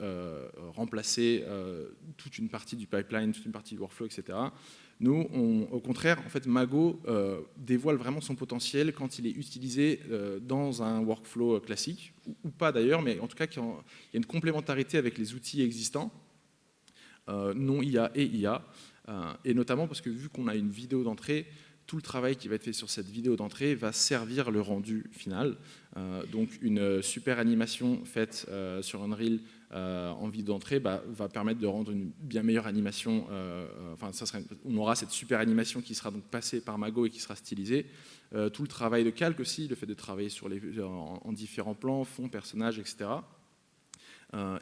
remplacer toute une partie du pipeline, toute une partie du workflow, etc. Nous, au contraire, en fait, Mago dévoile vraiment son potentiel quand il est utilisé dans un workflow classique, ou pas d'ailleurs, mais en tout cas, il y a une complémentarité avec les outils existants, non IA et IA, et notamment parce que vu qu'on a une vidéo d'entrée, tout le travail qui va être fait sur cette vidéo d'entrée va servir le rendu final. Donc une super animation faite sur Unreal en vidéo d'entrée va permettre de rendre une bien meilleure animation. On aura cette super animation qui sera donc passée par Mago et qui sera stylisée. Tout le travail de calque aussi, le fait de travailler en différents plans, fonds, personnages, etc.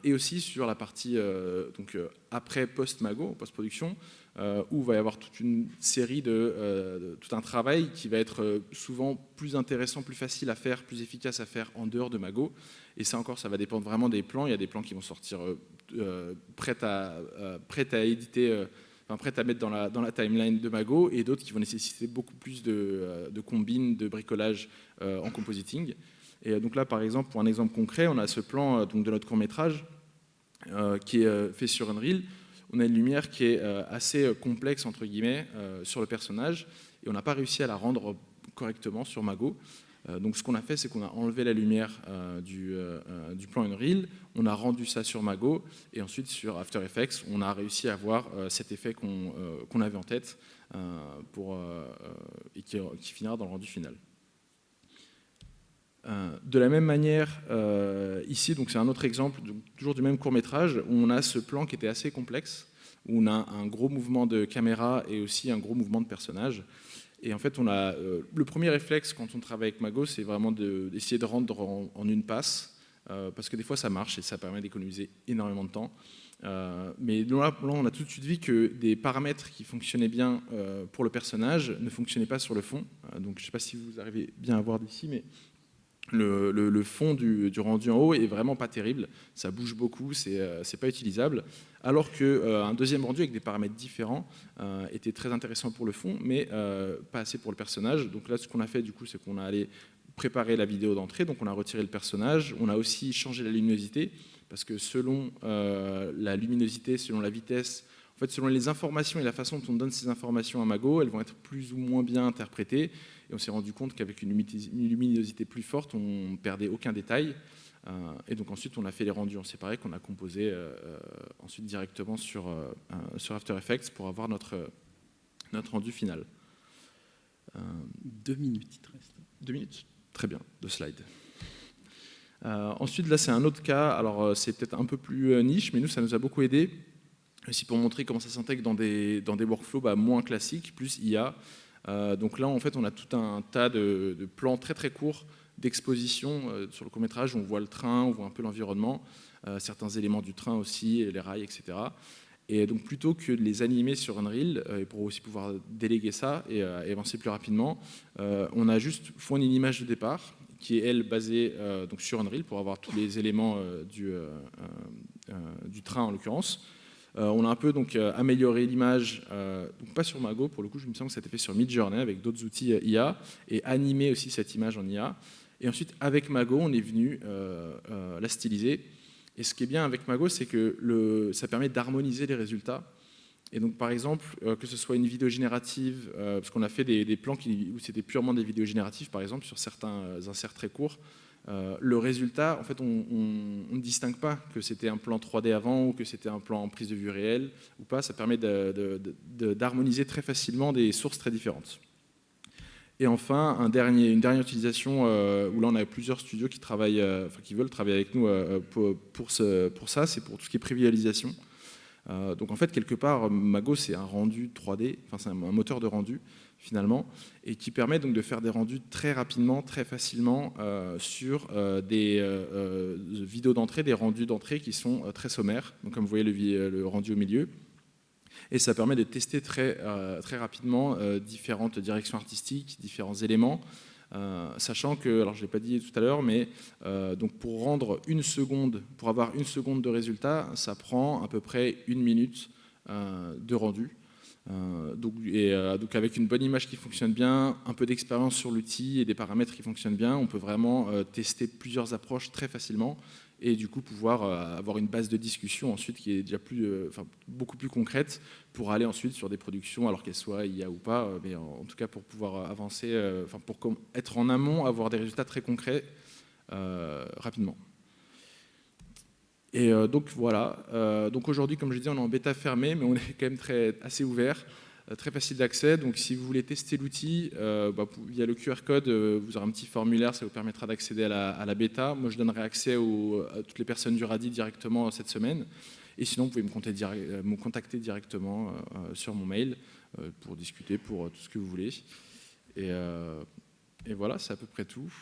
Et aussi sur la partie après post-Mago, post-production, où il va y avoir toute une série tout un travail qui va être souvent plus intéressant, plus facile à faire, plus efficace à faire en dehors de Mago. Et ça encore, ça va dépendre vraiment des plans. Il y a des plans qui vont sortir prêts à éditer, prêts à mettre dans la timeline de Mago, et d'autres qui vont nécessiter beaucoup plus de combines, de bricolage en compositing. Et donc là, par exemple, pour un exemple concret, on a ce plan donc de notre court-métrage qui est fait sur Unreal. On a une lumière qui est assez complexe, entre guillemets, sur le personnage, et on n'a pas réussi à la rendre correctement sur Mago. Donc ce qu'on a fait, c'est qu'on a enlevé la lumière du plan Unreal, on a rendu ça sur Mago, et ensuite sur After Effects, on a réussi à avoir cet effet qu'on avait en tête et qui finira dans le rendu final. De la même manière, ici, donc c'est un autre exemple, donc toujours du même court-métrage, où on a ce plan qui était assez complexe, où on a un gros mouvement de caméra et aussi un gros mouvement de personnage. Et en fait, le premier réflexe quand on travaille avec Mago, c'est vraiment d'essayer de rendre en une passe, parce que des fois ça marche et ça permet d'économiser énormément de temps. Mais là, on a tout de suite vu que des paramètres qui fonctionnaient bien pour le personnage ne fonctionnaient pas sur le fond. Donc je ne sais pas si vous arrivez bien à voir d'ici, mais le fond du rendu en haut est vraiment pas terrible, ça bouge beaucoup, c'est pas utilisable, alors qu'un deuxième rendu avec des paramètres différents était très intéressant pour le fond, mais pas assez pour le personnage. Donc là, ce qu'on a fait du coup, c'est qu'on a allé préparer la vidéo d'entrée, donc on a retiré le personnage, on a aussi changé la luminosité, parce que selon la luminosité, selon la vitesse, en fait, selon les informations et la façon dont on donne ces informations à Mago, elles vont être plus ou moins bien interprétées. Et on s'est rendu compte qu'avec une luminosité plus forte, on ne perdait aucun détail. Et donc ensuite, on a fait les rendus en séparé qu'on a composés ensuite directement sur After Effects pour avoir notre rendu final. 2 minutes, il te reste. 2 minutes ? Très bien, 2 slides. Ensuite, là, c'est un autre cas. Alors, c'est peut-être un peu plus niche, mais nous, ça nous a beaucoup aidé. Aussi pour montrer comment ça s'intègre dans des workflows moins classiques, plus IA. Donc là, en fait, on a tout un tas de plans très très courts d'exposition sur le court-métrage. On voit le train, on voit un peu l'environnement, certains éléments du train aussi, les rails, etc. Et donc plutôt que de les animer sur Unreal, et pour aussi pouvoir déléguer ça et avancer plus rapidement, on a juste fourni une image de départ qui est, elle, basée donc sur Unreal pour avoir tous les éléments du train en l'occurrence. On a un peu donc amélioré l'image, donc pas sur Mago, pour le coup, je me sens que ça a été fait sur Midjourney avec d'autres outils IA, et animé aussi cette image en IA. Et ensuite, avec Mago, on est venu la styliser. Et ce qui est bien avec Mago, c'est que ça permet d'harmoniser les résultats. Et donc, par exemple, que ce soit une vidéo générative, parce qu'on a fait des plans où c'était purement des vidéos génératives, par exemple, sur certains inserts très courts, le résultat, en fait, on ne distingue pas que c'était un plan 3D avant ou que c'était un plan en prise de vue réelle ou pas. Ça permet d'harmoniser très facilement des sources très différentes. Et enfin, une dernière utilisation où là on a plusieurs studios qui veulent travailler avec nous pour ça, c'est pour tout ce qui est prévisualisation. Donc en fait, quelque part, Mago, c'est un rendu 3D, enfin c'est un moteur de rendu finalement, et qui permet donc de faire des rendus très rapidement, très facilement sur des vidéos d'entrée, des rendus d'entrée qui sont très sommaires, donc comme vous voyez le rendu au milieu. Et ça permet de tester très rapidement différentes directions artistiques, différents éléments, sachant que, alors je ne l'ai pas dit tout à l'heure, mais donc pour avoir 1 seconde de résultat, ça prend à peu près 1 minute de rendu. Donc avec une bonne image qui fonctionne bien, un peu d'expérience sur l'outil et des paramètres qui fonctionnent bien, on peut vraiment tester plusieurs approches très facilement et du coup pouvoir avoir une base de discussion ensuite qui est déjà beaucoup plus concrète pour aller ensuite sur des productions, alors qu'elles soient IA ou pas, mais en tout cas pour pouvoir avancer, pour être en amont, avoir des résultats très concrets rapidement. Et donc voilà, donc aujourd'hui comme je disais on est en bêta fermée mais on est quand même assez ouvert, très facile d'accès, donc si vous voulez tester l'outil, via le QR code, vous aurez un petit formulaire, ça vous permettra d'accéder à la bêta. Moi je donnerai accès à toutes les personnes du Radi directement cette semaine, et sinon vous pouvez me contacter directement sur mon mail pour discuter, pour tout ce que vous voulez. Et voilà, c'est à peu près tout.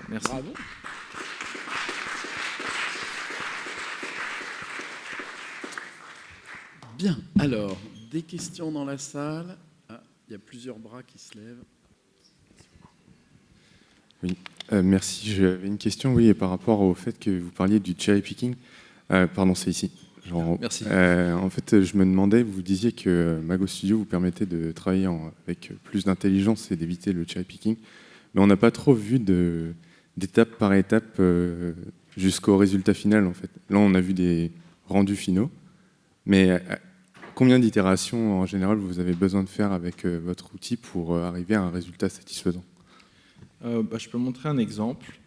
Merci. Bravo. Bien, alors, des questions dans la salle. Ah, il y a plusieurs bras qui se lèvent. Oui, merci. J'avais une question, oui, par rapport au fait que vous parliez du cherry picking. Pardon, c'est ici. Merci. En fait, je me demandais, vous disiez que Mago Studio vous permettait de travailler avec plus d'intelligence et d'éviter le cherry picking, mais on n'a pas trop vu d'étape par étape jusqu'au résultat final, en fait. Là, on a vu des rendus finaux, mais combien d'itérations en général vous avez besoin de faire avec votre outil pour arriver à un résultat satisfaisant? Je peux montrer un exemple.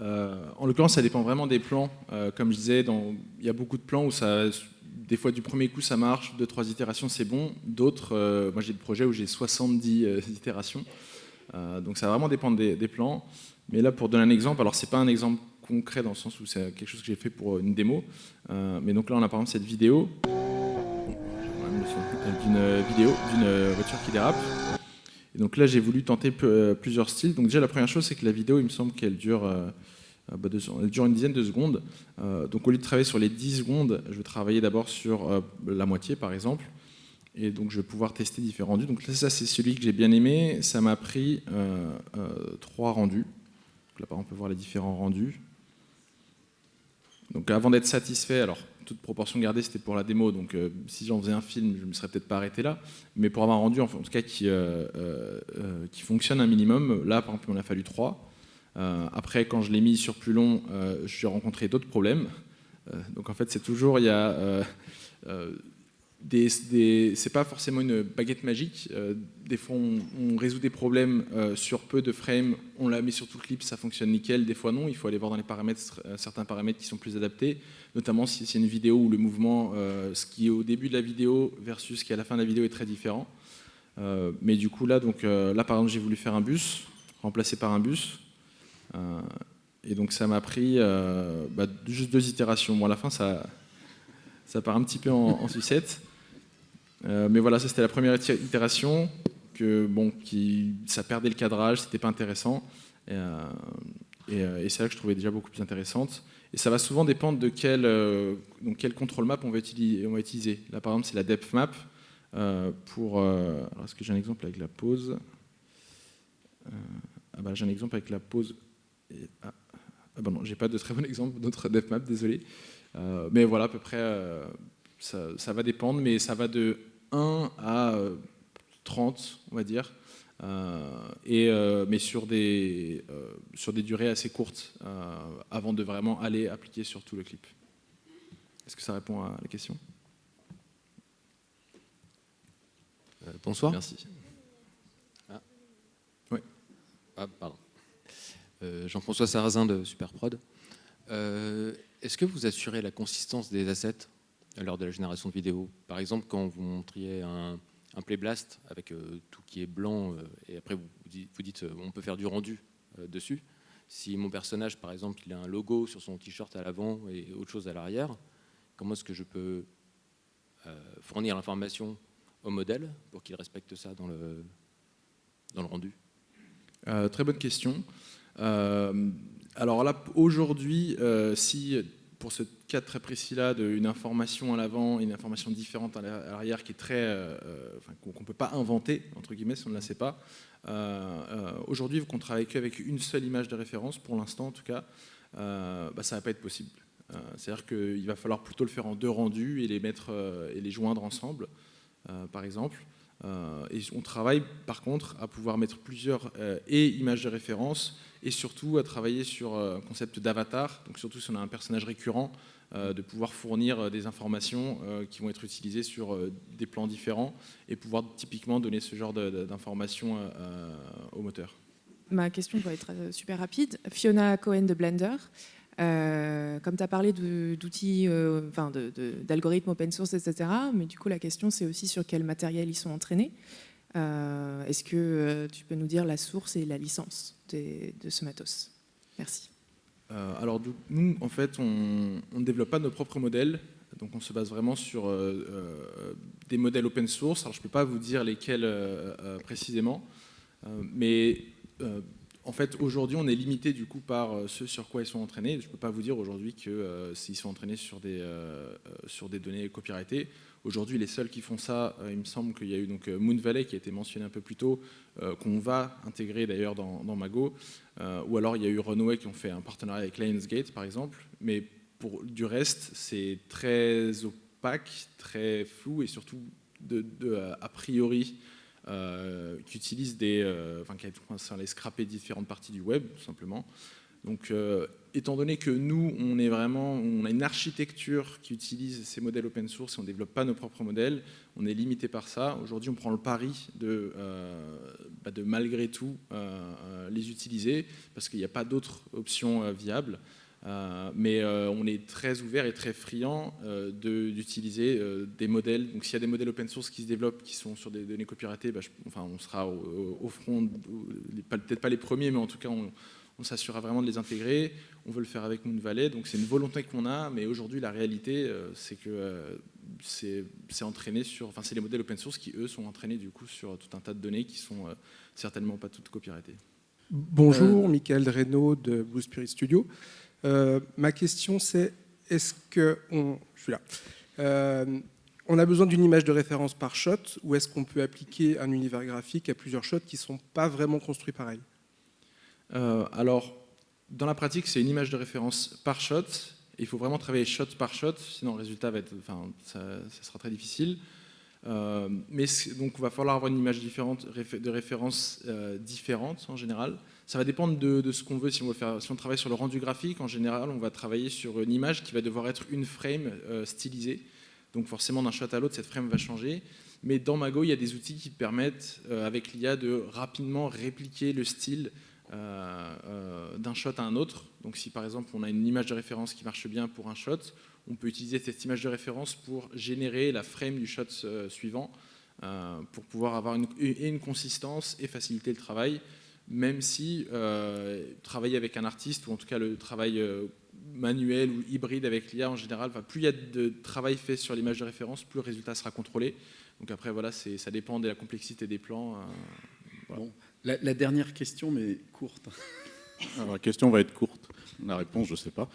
En l'occurrence, ça dépend vraiment des plans. Comme je disais, il y a beaucoup de plans où des fois du premier coup ça marche, 2-3 itérations c'est bon. D'autres, moi j'ai des projets où j'ai 70 itérations. Donc ça va vraiment dépendre des plans. Mais là, pour donner un exemple, alors c'est pas un exemple concret dans le sens où c'est quelque chose que j'ai fait pour une démo. Mais donc là, on a par exemple cette vidéo d'une voiture qui dérape. Et donc là, j'ai voulu tenter plusieurs styles. Donc déjà, la première chose, c'est que la vidéo, il me semble qu'elle dure, elle dure une dizaine de secondes. Donc au lieu de travailler sur les 10 secondes, je vais travailler d'abord sur la moitié, par exemple. Et donc je vais pouvoir tester différents rendus. Donc là, ça, c'est celui que j'ai bien aimé. Ça m'a pris 3 rendus. Donc là, par exemple, on peut voir les différents rendus. Donc avant d'être satisfait, alors toute proportion gardée, c'était pour la démo, donc si j'en faisais un film, je ne me serais peut-être pas arrêté là, mais pour avoir un rendu en tout cas qui fonctionne un minimum, là par exemple il m'en a fallu 3. Après quand je l'ai mis sur plus long, j'ai rencontré d'autres problèmes. Donc en fait c'est toujours, il y a c'est pas forcément une baguette magique. Des fois, on résout des problèmes sur peu de frames, on la met sur tout le clip, ça fonctionne nickel. Des fois, non. Il faut aller voir dans les paramètres, certains paramètres qui sont plus adaptés, notamment si c'est une vidéo où le mouvement, ce qui est au début de la vidéo versus ce qui est à la fin de la vidéo est très différent. Mais du coup, là, là, par exemple, j'ai voulu faire un bus, remplacé par un bus. Et donc, ça m'a pris juste 2 itérations. Bon, à la fin, ça part un petit peu en sucette. Mais voilà, ça c'était la première itération, ça perdait le cadrage, c'était pas intéressant. Et c'est là que je trouvais déjà beaucoup plus intéressante. Et ça va souvent dépendre de quel control map on va utiliser. Là par exemple c'est la depth map. Alors est-ce que j'ai un exemple avec la pause? J'ai un exemple avec la pause. Non, j'ai pas de très bon exemple d'autre depth map, désolé. Mais voilà, à peu près, ça va dépendre, mais ça va de 1 à 30, on va dire, mais sur des durées assez courtes, avant de vraiment aller appliquer sur tout le clip. Est-ce que ça répond à la question? Bonsoir. Merci. Oui. Pardon. Jean-François Sarrazin de Superprod. Est-ce que vous assurez la consistance des assets lors de la génération de vidéos? Par exemple, quand vous montriez un Playblast avec tout qui est blanc, et après vous dites on peut faire du rendu dessus. Si mon personnage, par exemple, il a un logo sur son t-shirt à l'avant et autre chose à l'arrière, comment est-ce que je peux fournir l'information au modèle pour qu'il respecte ça dans le dans le rendu? Très bonne question. Alors là, aujourd'hui, si pour ce cas très précis-là, d'une information à l'avant et une information différente à l'arrière qui est qu'on ne peut pas inventer, entre guillemets, si on ne la sait pas, aujourd'hui, vu qu'on travaille qu'avec une seule image de référence, pour l'instant en tout cas, ça ne va pas être possible. C'est-à-dire qu'il va falloir plutôt le faire en 2 rendus et les mettre et les joindre ensemble, par exemple. Et on travaille par contre à pouvoir mettre plusieurs images de référence et surtout à travailler sur un concept d'avatar, donc surtout si on a un personnage récurrent, de pouvoir fournir des informations qui vont être utilisées sur des plans différents et pouvoir typiquement donner ce genre d'informations au moteur. Ma question va être super rapide. Fiona Cohen de Blender. Comme tu as parlé d'outils, d'algorithmes open source, etc. Mais du coup, la question, c'est aussi sur quel matériel ils sont entraînés. Est-ce que tu peux nous dire la source et la licence de ce matos? Merci. Alors, nous, en fait, on ne développe pas nos propres modèles. Donc, on se base vraiment sur des modèles open source. Alors, je ne peux pas vous dire lesquels précisément. Mais en fait, aujourd'hui, on est limité du coup par ce sur quoi ils sont entraînés. Je ne peux pas vous dire aujourd'hui que s'ils sont entraînés sur des données copyrightées. Aujourd'hui, les seuls qui font ça, il me semble qu'il y a eu donc Moon Valley qui a été mentionné un peu plus tôt, qu'on va intégrer d'ailleurs dans Mago. Ou alors il y a eu Runway qui ont fait un partenariat avec Lionsgate par exemple. Mais pour du reste, c'est très opaque, très flou et surtout a priori. Qui utilisent qui allait scraper différentes parties du web, tout simplement. Donc, étant donné que nous, on a une architecture qui utilise ces modèles open source et on ne développe pas nos propres modèles, on est limité par ça. Aujourd'hui, on prend le pari de malgré tout les utiliser parce qu'il n'y a pas d'autres options viables. Mais on est très ouvert et très friand d'utiliser des modèles. Donc s'il y a des modèles open source qui se développent, qui sont sur des données copyrightées, on sera au front, peut-être pas les premiers, mais en tout cas on s'assurera vraiment de les intégrer. On veut le faire avec Moon Valley, donc c'est une volonté qu'on a, mais aujourd'hui la réalité c'est que c'est entraîné sur, c'est les modèles open source qui eux sont entraînés du coup sur tout un tas de données qui sont certainement pas toutes copyrightées. Bonjour, Michael Reynaud de Blue Spirit Studio. Ma question c'est, est-ce que je suis là. On a besoin d'une image de référence par shot ou est-ce qu'on peut appliquer un univers graphique à plusieurs shots qui ne sont pas vraiment construits pareil? Alors, dans la pratique, c'est une image de référence par shot. Il faut vraiment travailler shot par shot, sinon le résultat va être, ça sera très difficile. Mais donc, il va falloir avoir une image de référence différente en général. Ça va dépendre de ce qu'on veut. Si on travaille sur le rendu graphique, en général, on va travailler sur une image qui va devoir être une frame stylisée. Donc forcément, d'un shot à l'autre, cette frame va changer. Mais dans Mago, il y a des outils qui permettent, avec l'IA, de rapidement répliquer le style d'un shot à un autre. Donc si par exemple, on a une image de référence qui marche bien pour un shot, on peut utiliser cette image de référence pour générer la frame du shot suivant, pour pouvoir avoir une consistance et faciliter le travail. Même si travailler avec un artiste, ou en tout cas le travail manuel ou hybride avec l'IA en général, plus il y a de travail fait sur l'image de référence, plus le résultat sera contrôlé. Donc après, voilà, ça dépend de la complexité des plans. Voilà. Bon, la dernière question, mais courte. Alors, la question va être courte. La réponse, je ne sais pas.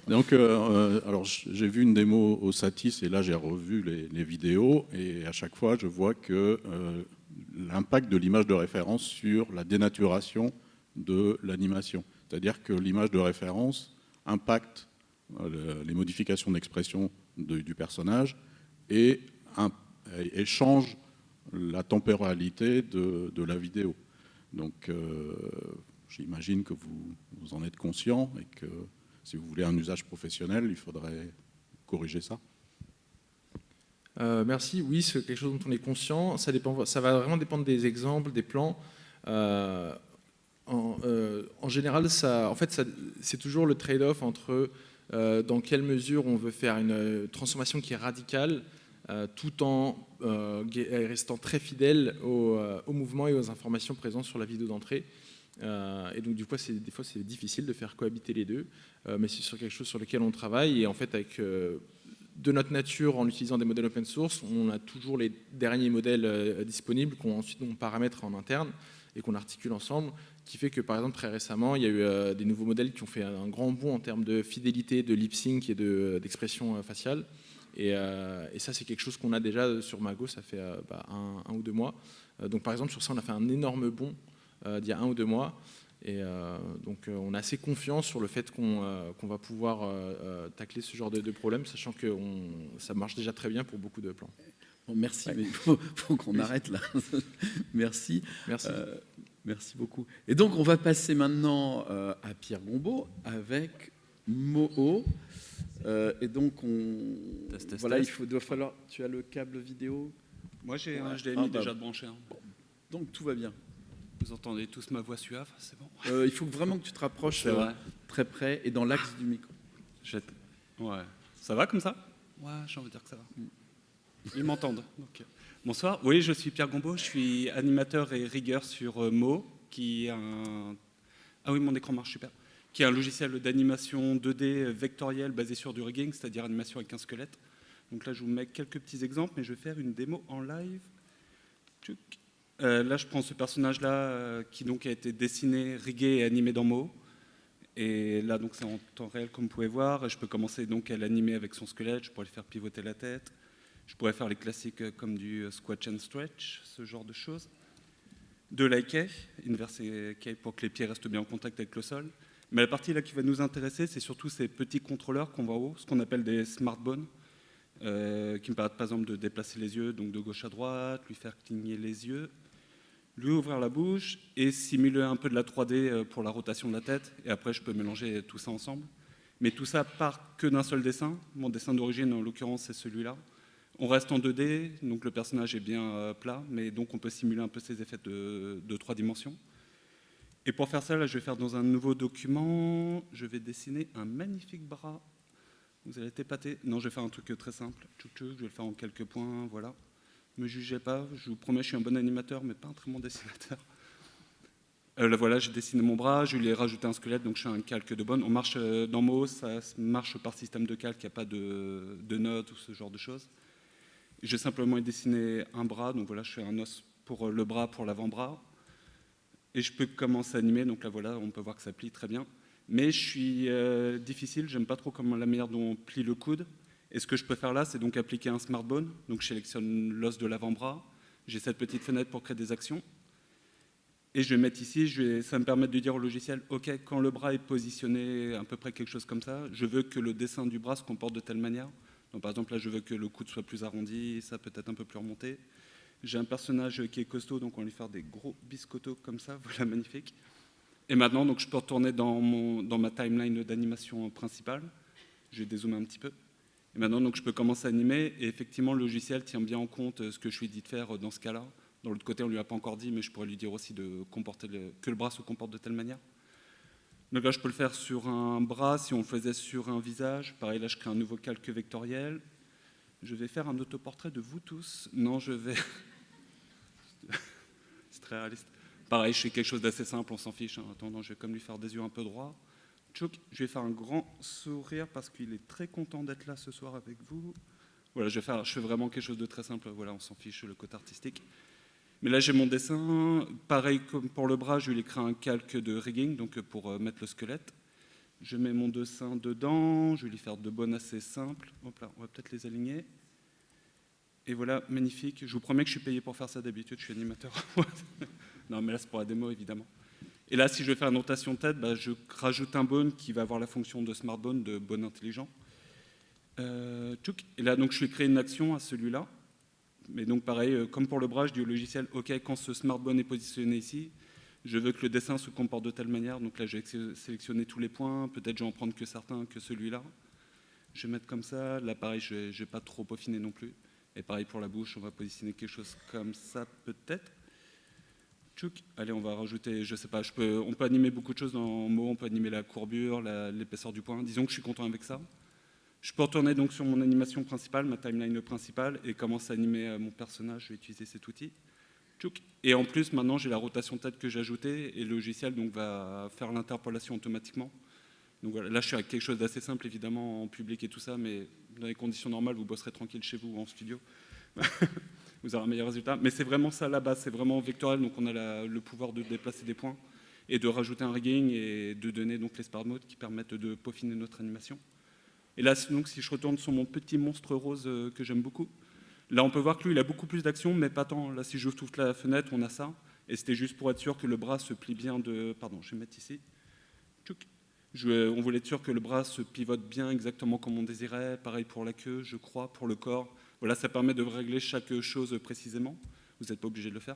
Donc, alors, j'ai vu une démo au Satis et là, j'ai revu les vidéos et à chaque fois, je vois que l'impact de l'image de référence sur la dénaturation de l'animation. C'est-à-dire que l'image de référence impacte les modifications d'expression du personnage et change la temporalité de la vidéo. Donc, j'imagine que vous en êtes conscient et que si vous voulez un usage professionnel, il faudrait corriger ça. Merci. Oui, c'est quelque chose dont on est conscient. Ça va vraiment dépendre des exemples, des plans. En général, c'est toujours le trade-off entre dans quelle mesure on veut faire une transformation qui est radicale, tout en restant très fidèle au mouvement et aux informations présentes sur la vidéo d'entrée. Et donc, des fois, c'est difficile de faire cohabiter les deux, mais c'est sur quelque chose sur lequel on travaille. Et en fait, avec de notre nature, en utilisant des modèles open source, on a toujours les derniers modèles disponibles qu'on ensuite on paramètre en interne et qu'on articule ensemble, qui fait que par exemple très récemment il y a eu des nouveaux modèles qui ont fait un grand bond en termes de fidélité, de lip sync et d'expression faciale. Et ça c'est quelque chose qu'on a déjà sur Mago, ça fait un ou 2 mois. Donc par exemple sur ça on a fait un énorme bond d'il y a 1 ou 2 mois. Et donc on a assez confiance sur le fait qu'on va pouvoir tacler ce genre de problème, sachant que ça marche déjà très bien pour beaucoup de plans. Bon, merci, mais il faut qu'on arrête là. Merci. Merci. Merci beaucoup. Et donc, on va passer maintenant à Pierre Gombaud avec Moho. Et donc, voilà, il doit falloir... Tu as le câble vidéo? Moi, j'ai un HDMI déjà de branché. Bon. Donc, tout va bien. Vous entendez tous ma voix suave, c'est bon. Il faut vraiment que tu te rapproches très près et dans l'axe du micro. Ouais. Ça va comme ça? Ouais, j'ai envie de dire que ça va. Ils m'entendent. Donc, bonsoir. Oui, je suis Pierre Gombaud, je suis animateur et rigueur sur Mo, qui est un... Ah oui, mon écran marche super. Qui est un logiciel d'animation 2D vectorielle basé sur du rigging, c'est-à-dire animation avec un squelette. Donc là, je vous mets quelques petits exemples, mais je vais faire une démo en live. Là, je prends ce personnage-là qui donc a été dessiné, rigué et animé dans Mo. Et là, donc, c'est en temps réel, comme vous pouvez voir. Je peux commencer donc à l'animer avec son squelette. Je pourrais lui faire pivoter la tête. Je pourrais faire les classiques comme du squash and stretch, ce genre de choses. De l'IK, inverse key pour que les pieds restent bien en contact avec le sol. Mais la partie là qui va nous intéresser, c'est surtout ces petits contrôleurs qu'on voit en haut, ce qu'on appelle des smartbones, qui me permettent par exemple de déplacer les yeux, donc de gauche à droite, lui faire cligner les yeux, lui ouvrir la bouche et simuler un peu de la 3D pour la rotation de la tête. Et après, je peux mélanger tout ça ensemble. Mais tout ça part que d'un seul dessin. Mon dessin d'origine, en l'occurrence, c'est celui-là. On reste en 2D, donc le personnage est bien plat, mais donc on peut simuler un peu ces effets de 3 dimensions. Et pour faire ça, là, je vais faire dans un nouveau document, je vais dessiner un magnifique bras. Vous allez être épatés. Non, je vais faire un truc très simple. Je vais le faire en quelques points, voilà. Ne me jugez pas, je vous promets, je suis un bon animateur, mais pas un très bon dessinateur. Là, voilà, j'ai dessiné mon bras, je lui ai rajouté un squelette, donc je fais un calque de bonne. On marche dans Mo, ça marche par système de calque, il n'y a pas de notes ou ce genre de choses. J'ai simplement dessiné un bras, donc voilà, je fais un os pour le bras, pour l'avant-bras. Et je peux commencer à animer, donc là voilà, on peut voir que ça plie très bien. Mais je suis difficile, j'aime pas trop la manière dont on plie le coude. Et ce que je peux faire là, c'est donc appliquer un smartbone. Donc je sélectionne l'os de l'avant-bras, j'ai cette petite fenêtre pour créer des actions. Et je vais mettre ici, ça me permet de dire au logiciel, ok, quand le bras est positionné à peu près quelque chose comme ça, je veux que le dessin du bras se comporte de telle manière. Donc, par exemple, là, je veux que le coude soit plus arrondi, ça peut être un peu plus remonté. J'ai un personnage qui est costaud, donc on va lui faire des gros biscottos comme ça, voilà, magnifique. Et maintenant, donc, je peux retourner dans ma timeline d'animation principale. Je vais dézoomer un petit peu. Et maintenant, donc, je peux commencer à animer. Et effectivement, le logiciel tient bien en compte ce que je lui ai dit de faire dans ce cas-là. Dans l'autre côté, on ne lui a pas encore dit, mais je pourrais lui dire aussi que le bras se comporte de telle manière. Donc là, je peux le faire sur un bras, si on le faisait sur un visage. Pareil, là, je crée un nouveau calque vectoriel. Je vais faire un autoportrait de vous tous. Non, je vais... C'est très réaliste. Pareil, je fais quelque chose d'assez simple, on s'en fiche. Hein. Attends, je vais comme lui faire des yeux un peu droits. Tchouk, je vais faire un grand sourire parce qu'il est très content d'être là ce soir avec vous. Voilà, je fais vraiment quelque chose de très simple. Voilà, on s'en fiche, le côté artistique. Mais là, j'ai mon dessin. Pareil comme pour le bras, je lui ai créé un calque de rigging, donc pour mettre le squelette. Je mets mon dessin dedans. Je vais lui faire 2 bonnes assez simples. Hop là, on va peut-être les aligner. Et voilà, magnifique. Je vous promets que je suis payé pour faire ça d'habitude. Je suis animateur. Non, mais là, c'est pour la démo, évidemment. Et là, si je veux faire une rotation de tête, je rajoute un bone qui va avoir la fonction de smart bone, de bone intelligent. Et là, donc, je lui ai créé une action à celui-là. Mais donc pareil, comme pour le bras, je dis au logiciel, ok, quand ce smartbone est positionné ici, je veux que le dessin se comporte de telle manière. Donc là, je vais sélectionner tous les points. Peut-être je vais en prendre que certains, que celui-là. Je vais mettre comme ça. Là, pareil, je ne vais pas trop peaufiner non plus. Et pareil pour la bouche, on va positionner quelque chose comme ça, peut-être. Tchouk. Allez, on va rajouter, je sais pas, on peut animer beaucoup de choses dans Mo. On peut animer la courbure, l'épaisseur du point. Disons que je suis content avec ça. Je peux retourner donc sur mon animation principale, ma timeline principale, et commencer à animer mon personnage. Je vais utiliser cet outil. Et en plus, maintenant, j'ai la rotation tête que j'ai ajoutée, et le logiciel donc, va faire l'interpolation automatiquement. Donc voilà, là, je suis avec quelque chose d'assez simple, évidemment, en public et tout ça, mais dans les conditions normales, vous bosserez tranquille chez vous ou en studio. Vous aurez un meilleur résultat. Mais c'est vraiment ça la base, c'est vraiment vectoriel, donc on a le pouvoir de déplacer des points et de rajouter un rigging et de donner donc les smart modes qui permettent de peaufiner notre animation. Et là, donc, si je retourne sur mon petit monstre rose que j'aime beaucoup, là on peut voir que lui il a beaucoup plus d'action, mais pas tant. Là si j'ouvre toute la fenêtre, on a ça. Et c'était juste pour être sûr que le bras se plie bien de... Pardon, je vais mettre ici. On voulait être sûr que le bras se pivote bien exactement comme on désirait. Pareil pour la queue, je crois, pour le corps. Voilà, ça permet de régler chaque chose précisément. Vous n'êtes pas obligé de le faire.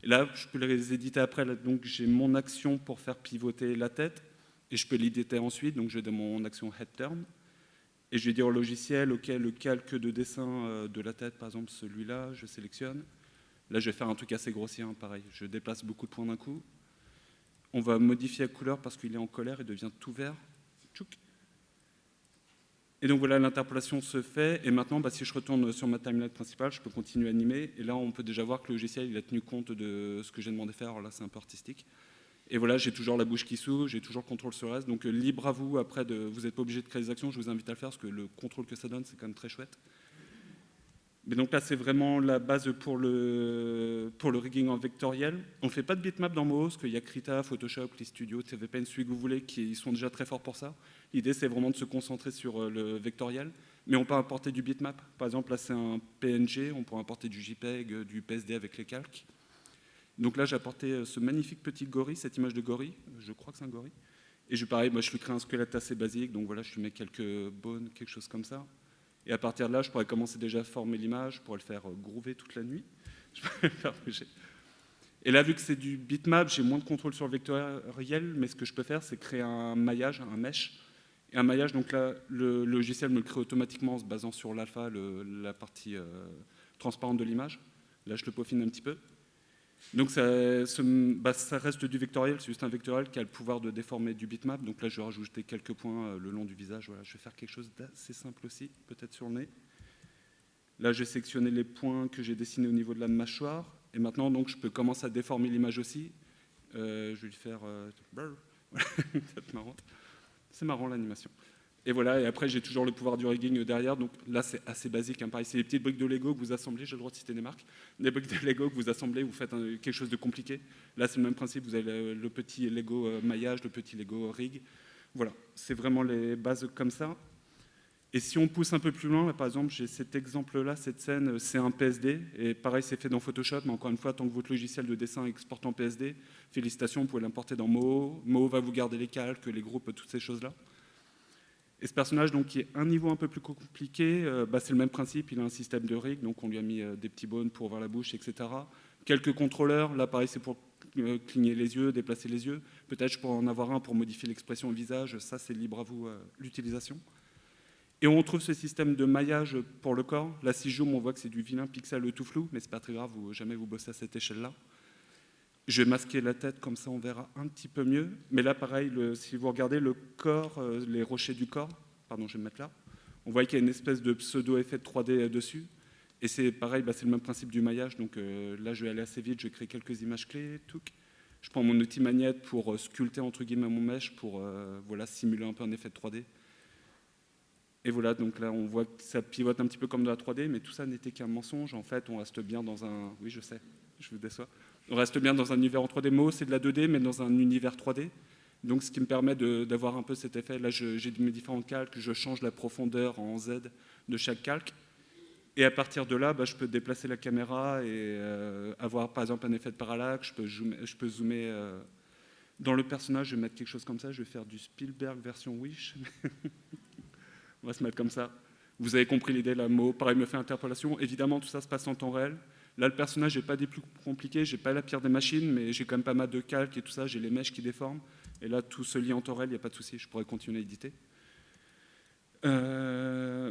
Et là, je peux les éditer après. Là, donc j'ai mon action pour faire pivoter la tête. Et je peux l'éditer ensuite. Donc je vais dans mon action head turn. Et je vais dire au logiciel, OK, le calque de dessin de la tête, par exemple celui-là, je sélectionne. Là, je vais faire un truc assez grossier, hein, pareil. Je déplace beaucoup de points d'un coup. On va modifier la couleur parce qu'il est en colère, il devient tout vert. Tchouk. Et donc voilà, l'interpolation se fait. Et maintenant, si je retourne sur ma timeline principale, je peux continuer à animer. Et là, on peut déjà voir que le logiciel il a tenu compte de ce que j'ai demandé de faire. Alors là, c'est un peu artistique. Et voilà, j'ai toujours la bouche qui s'ouvre, j'ai toujours contrôle sur le reste. Donc libre à vous, après, vous n'êtes pas obligé de créer des actions. Je vous invite à le faire parce que le contrôle que ça donne, c'est quand même très chouette. Mais donc là, c'est vraiment la base pour le rigging en vectoriel. On ne fait pas de bitmap dans Moho, parce qu'il y a Krita, Photoshop, CliStudio, TVPN, celui que vous voulez, qui sont déjà très forts pour ça. L'idée, c'est vraiment de se concentrer sur le vectoriel. Mais on peut importer du bitmap. Par exemple, là, c'est un PNG. On peut importer du JPEG, du PSD avec les calques. Donc là, j'ai apporté ce magnifique petit gorille, cette image de gorille. Je crois que c'est un gorille. Et pareil, moi, je lui crée un squelette assez basique. Donc voilà, je lui mets quelques bones, quelque chose comme ça. Et à partir de là, je pourrais commencer déjà à former l'image, je pourrais le faire groover toute la nuit. Je pourrais le faire bouger. Et là, vu que c'est du bitmap, j'ai moins de contrôle sur le vectoriel, mais ce que je peux faire, c'est créer un maillage, un mesh. Et un maillage, donc là, le logiciel me le crée automatiquement en se basant sur l'alpha, la partie transparente de l'image. Là, je le peaufine un petit peu. Donc ça reste du vectoriel, c'est juste un vectoriel qui a le pouvoir de déformer du bitmap. Donc là, je vais rajouter quelques points le long du visage. Voilà, je vais faire quelque chose d'assez simple aussi, peut-être sur le nez. Là, je vais sélectionner les points que j'ai dessinés au niveau de la mâchoire. Et maintenant, donc, je peux commencer à déformer l'image aussi. Je vais lui faire... c'est marrant l'animation. Et voilà, et après j'ai toujours le pouvoir du rigging derrière, donc là c'est assez basique, hein. Pareil, c'est les petites briques de Lego que vous assemblez, j'ai le droit de citer des marques, des briques de Lego que vous assemblez, vous faites quelque chose de compliqué. Là c'est le même principe, vous avez le petit Lego maillage, le petit Lego rig. Voilà, c'est vraiment les bases comme ça. Et si on pousse un peu plus loin, là, par exemple, j'ai cet exemple-là, cette scène, c'est un PSD, et pareil, c'est fait dans Photoshop, mais encore une fois, tant que votre logiciel de dessin exporte en PSD, félicitations, vous pouvez l'importer dans Moho. Moho va vous garder les calques, les groupes, toutes ces choses-là. Et ce personnage, donc, qui est un niveau un peu plus compliqué, c'est le même principe, il a un système de rig, donc on lui a mis des petits bones pour ouvrir la bouche, etc. Quelques contrôleurs, là, pareil, c'est pour cligner les yeux, déplacer les yeux. Peut-être je pourrais en avoir un pour modifier l'expression au visage, ça, c'est libre à vous, l'utilisation. Et on retrouve ce système de maillage pour le corps. Là, si je zoome, on voit que c'est du vilain pixel tout flou, mais c'est pas très grave, jamais vous bossez à cette échelle-là. Je vais masquer la tête, comme ça on verra un petit peu mieux. Mais là, pareil, si vous regardez le corps, les rochers du corps, pardon, je vais me mettre là, on voit qu'il y a une espèce de pseudo-effet de 3D dessus. Et c'est pareil, c'est le même principe du maillage. Donc là, je vais aller assez vite, je vais créer quelques images clés. Touc. Je prends mon outil magnète pour sculpter, entre guillemets, mon mesh, pour simuler un peu un effet de 3D. Et voilà, donc là, on voit que ça pivote un petit peu comme de la 3D, mais tout ça n'était qu'un mensonge. En fait, on reste bien dans un... Oui, je sais, je vous déçois. On reste bien dans un univers en 3D. Moho, c'est de la 2D, mais dans un univers 3D. Donc, ce qui me permet d'avoir un peu cet effet. Là, j'ai mes différents calques, je change la profondeur en Z de chaque calque. Et à partir de là, je peux déplacer la caméra et avoir, par exemple, un effet de parallaxe. Je peux zoomer dans le personnage, je vais mettre quelque chose comme ça. Je vais faire du Spielberg version Wish. On va se mettre comme ça. Vous avez compris l'idée, là, Moho, pareil, me fait interpolation. Évidemment, tout ça se passe en temps réel. Là, le personnage n'est pas des plus compliqués, j'ai pas la pire des machines, mais j'ai quand même pas mal de calques et tout ça, j'ai les mèches qui déforment. Et là, tout se lie en temps réel, il n'y a pas de souci, je pourrais continuer à éditer.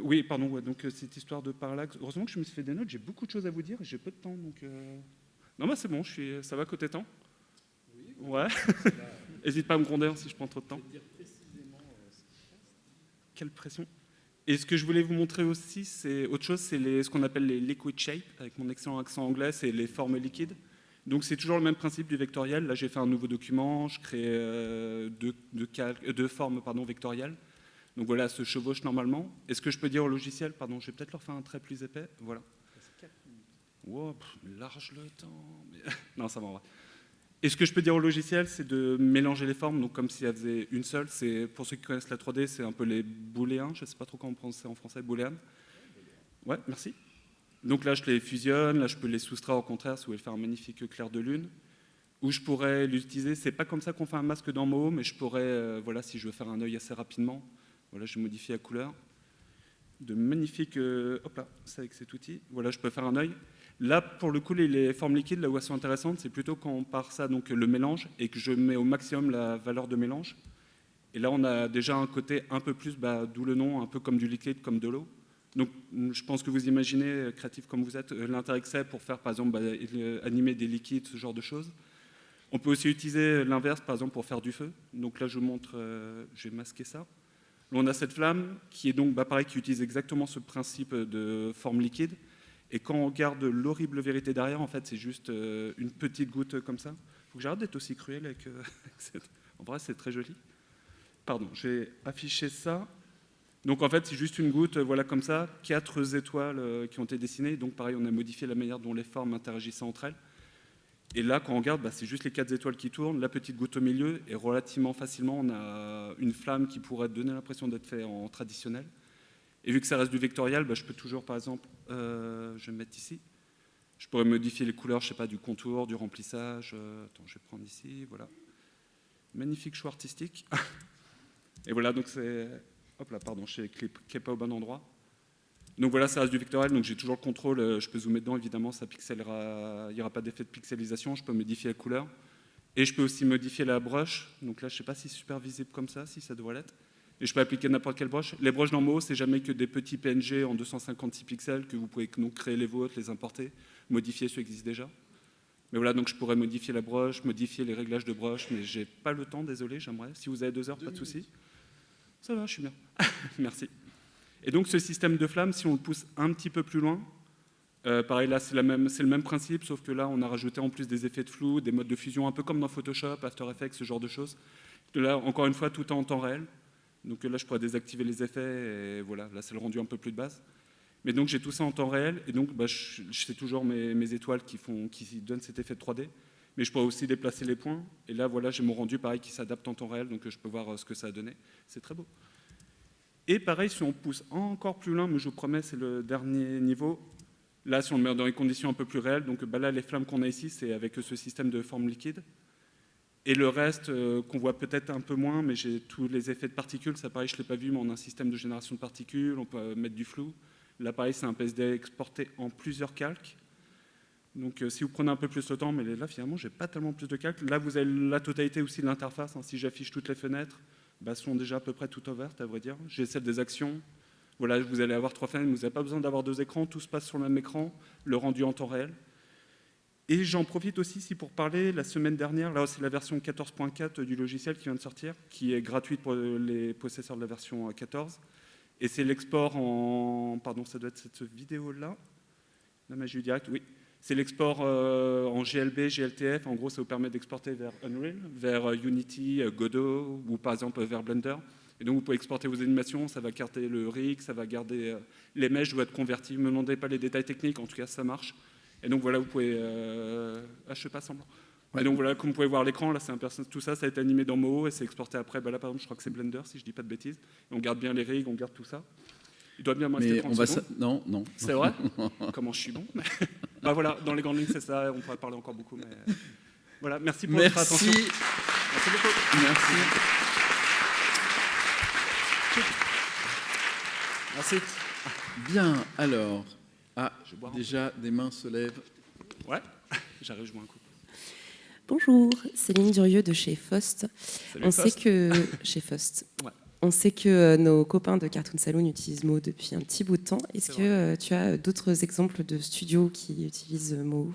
Oui, pardon, ouais, donc cette histoire de parallaxe. Heureusement que je me suis fait des notes, j'ai beaucoup de choses à vous dire et j'ai peu de temps. Donc, non, c'est bon, ça va côté temps. Oui. Ouais. N'hésite pas à me gronder si je prends trop de temps. Quelle pression. Et ce que je voulais vous montrer aussi, c'est autre chose, c'est ce qu'on appelle les liquid shapes, avec mon excellent accent anglais, c'est les formes liquides. Donc c'est toujours le même principe du vectoriel. Là, j'ai fait un nouveau document, je crée deux formes vectorielles. Donc voilà, se chevauche normalement. Est-ce que je peux dire au logiciel, pardon, je vais peut-être leur faire un trait plus épais, voilà. Wow, large le temps. Mais... non, ça va. Et ce que je peux dire au logiciel, c'est de mélanger les formes, donc comme si elle faisait une seule. C'est, pour ceux qui connaissent la 3D, c'est un peu les booléens. Je ne sais pas trop comment on prononce en français, booléen. Ouais, merci. Donc là, je les fusionne, là, je peux les soustraire au contraire, si vous voulez faire un magnifique clair de lune. Ou je pourrais l'utiliser, c'est pas comme ça qu'on fait un masque dans Moho, mais je pourrais, voilà, si je veux faire un œil assez rapidement, voilà, je modifie la couleur. De magnifiques, hop là, c'est avec cet outil. Voilà, je peux faire un œil. Là, pour le coup, les formes liquides, là où elles sont intéressantes, c'est plutôt quand on part ça, donc le mélange, et que je mets au maximum la valeur de mélange. Et là, on a déjà un côté un peu plus, d'où le nom, un peu comme du liquide, comme de l'eau. Donc, je pense que vous imaginez, créatif comme vous êtes, l'intérêt que c'est pour faire, par exemple, animer des liquides, ce genre de choses. On peut aussi utiliser l'inverse, par exemple, pour faire du feu. Donc là, je vous montre, je vais masquer ça. Là, on a cette flamme qui est donc, pareil, qui utilise exactement ce principe de forme liquide. Et quand on regarde l'horrible vérité derrière, en fait, c'est juste une petite goutte comme ça. Il faut que j'arrête d'être aussi cruel avec cette... En vrai, c'est très joli. Pardon, je vais afficher ça. Donc en fait, c'est juste une goutte, voilà comme ça, 4 étoiles qui ont été dessinées. Donc pareil, on a modifié la manière dont les formes interagissaient entre elles. Et là, quand on regarde, c'est juste les 4 étoiles qui tournent, la petite goutte au milieu, et relativement facilement, on a une flamme qui pourrait donner l'impression d'être faite en traditionnel. Et vu que ça reste du vectoriel, je peux toujours, par exemple, je vais me mettre ici. Je pourrais modifier les couleurs, je sais pas, du contour, du remplissage. Attends, je vais prendre ici, voilà. Magnifique choix artistique. Et voilà, donc c'est... Hop là, pardon, je clique pas au bon endroit. Donc voilà, ça reste du vectoriel, donc j'ai toujours le contrôle. Je peux zoomer dedans, évidemment, ça pixelera, il n'y aura pas d'effet de pixelisation. Je peux modifier la couleur. Et je peux aussi modifier la brush. Donc là, je ne sais pas si c'est super visible comme ça, si ça devrait l'être. Et je peux appliquer n'importe quelle brush. Les brushes dans Moho, c'est jamais que des petits PNG en 256 pixels que vous pouvez donc créer les vôtres, les importer, modifier ceux qui existent déjà. Mais voilà, donc je pourrais modifier la brush, modifier les réglages de brush, mais j'ai pas le temps, désolé, j'aimerais. Si vous avez 2 heures, pas de souci. Ça va, je suis bien. Merci. Et donc ce système de flamme, si on le pousse un petit peu plus loin, pareil, là c'est le même principe, sauf que là on a rajouté en plus des effets de flou, des modes de fusion, un peu comme dans Photoshop, After Effects, ce genre de choses. Là, encore une fois, tout est en temps réel. Donc là, je pourrais désactiver les effets, et voilà, là c'est le rendu un peu plus de base. Mais donc j'ai tout ça en temps réel, et donc je sais toujours mes étoiles qui donnent cet effet de 3D. Mais je pourrais aussi déplacer les points, et là voilà, j'ai mon rendu pareil qui s'adapte en temps réel, donc je peux voir ce que ça a donné. C'est très beau. Et pareil, si on pousse encore plus loin, mais je vous promets, c'est le dernier niveau. Là, si on le met dans les conditions un peu plus réelles, donc là, les flammes qu'on a ici, c'est avec ce système de forme liquide. Et le reste, qu'on voit peut-être un peu moins, mais j'ai tous les effets de particules. Ça, pareil, je ne l'ai pas vu, mais on a un système de génération de particules, on peut mettre du flou. Là, pareil, c'est un PSD exporté en plusieurs calques. Donc, si vous prenez un peu plus de temps, mais là, finalement, je n'ai pas tellement plus de calques. Là, vous avez la totalité aussi de l'interface. Si j'affiche toutes les fenêtres, sont déjà à peu près toutes ouvertes, à vrai dire. J'ai celle des actions. Voilà, vous allez avoir 3 fenêtres, vous n'avez pas besoin d'avoir 2 écrans, tout se passe sur le même écran, le rendu en temps réel. Et j'en profite aussi ici pour parler, la semaine dernière, là c'est la version 14.4 du logiciel qui vient de sortir, qui est gratuite pour les possesseurs de la version 14. Et c'est l'export en... Pardon, ça doit être cette vidéo-là. La magie du direct, oui. C'est l'export en GLB, GLTF. En gros, ça vous permet d'exporter vers Unreal, vers Unity, Godot, ou par exemple vers Blender. Et donc, vous pouvez exporter vos animations, ça va garder le rig, ça va garder les mèches, doivent être convertis. Ne me demandez pas les détails techniques, en tout cas, ça marche. Et donc, voilà, vous pouvez... Ah, je fais pas semblant. Ouais. Et donc, voilà, comme vous pouvez voir l'écran, là, tout ça, ça a été animé dans Moho et c'est exporté après. Là, par exemple, je crois que c'est Blender, si je dis pas de bêtises. Et on garde bien les rigs, on garde tout ça. Il doit bien me rester 30 secondes. Non, non. C'est vrai? Comment je suis bon? Voilà, dans les grandes lignes, c'est ça. On pourrait parler encore beaucoup, mais... Voilà, merci pour votre attention. Merci beaucoup. Merci. Merci. Bien, alors... Ah, déjà, des mains se lèvent. Ouais, j'arrive, je bois un coup. Bonjour, Céline Durieux de chez Faust. Salut, On Faust. sait que... Chez Faust. Ouais. On sait que nos copains de Cartoon Saloon utilisent Moho depuis un petit bout de temps. Est-ce que tu as d'autres exemples de studios qui utilisent Moho?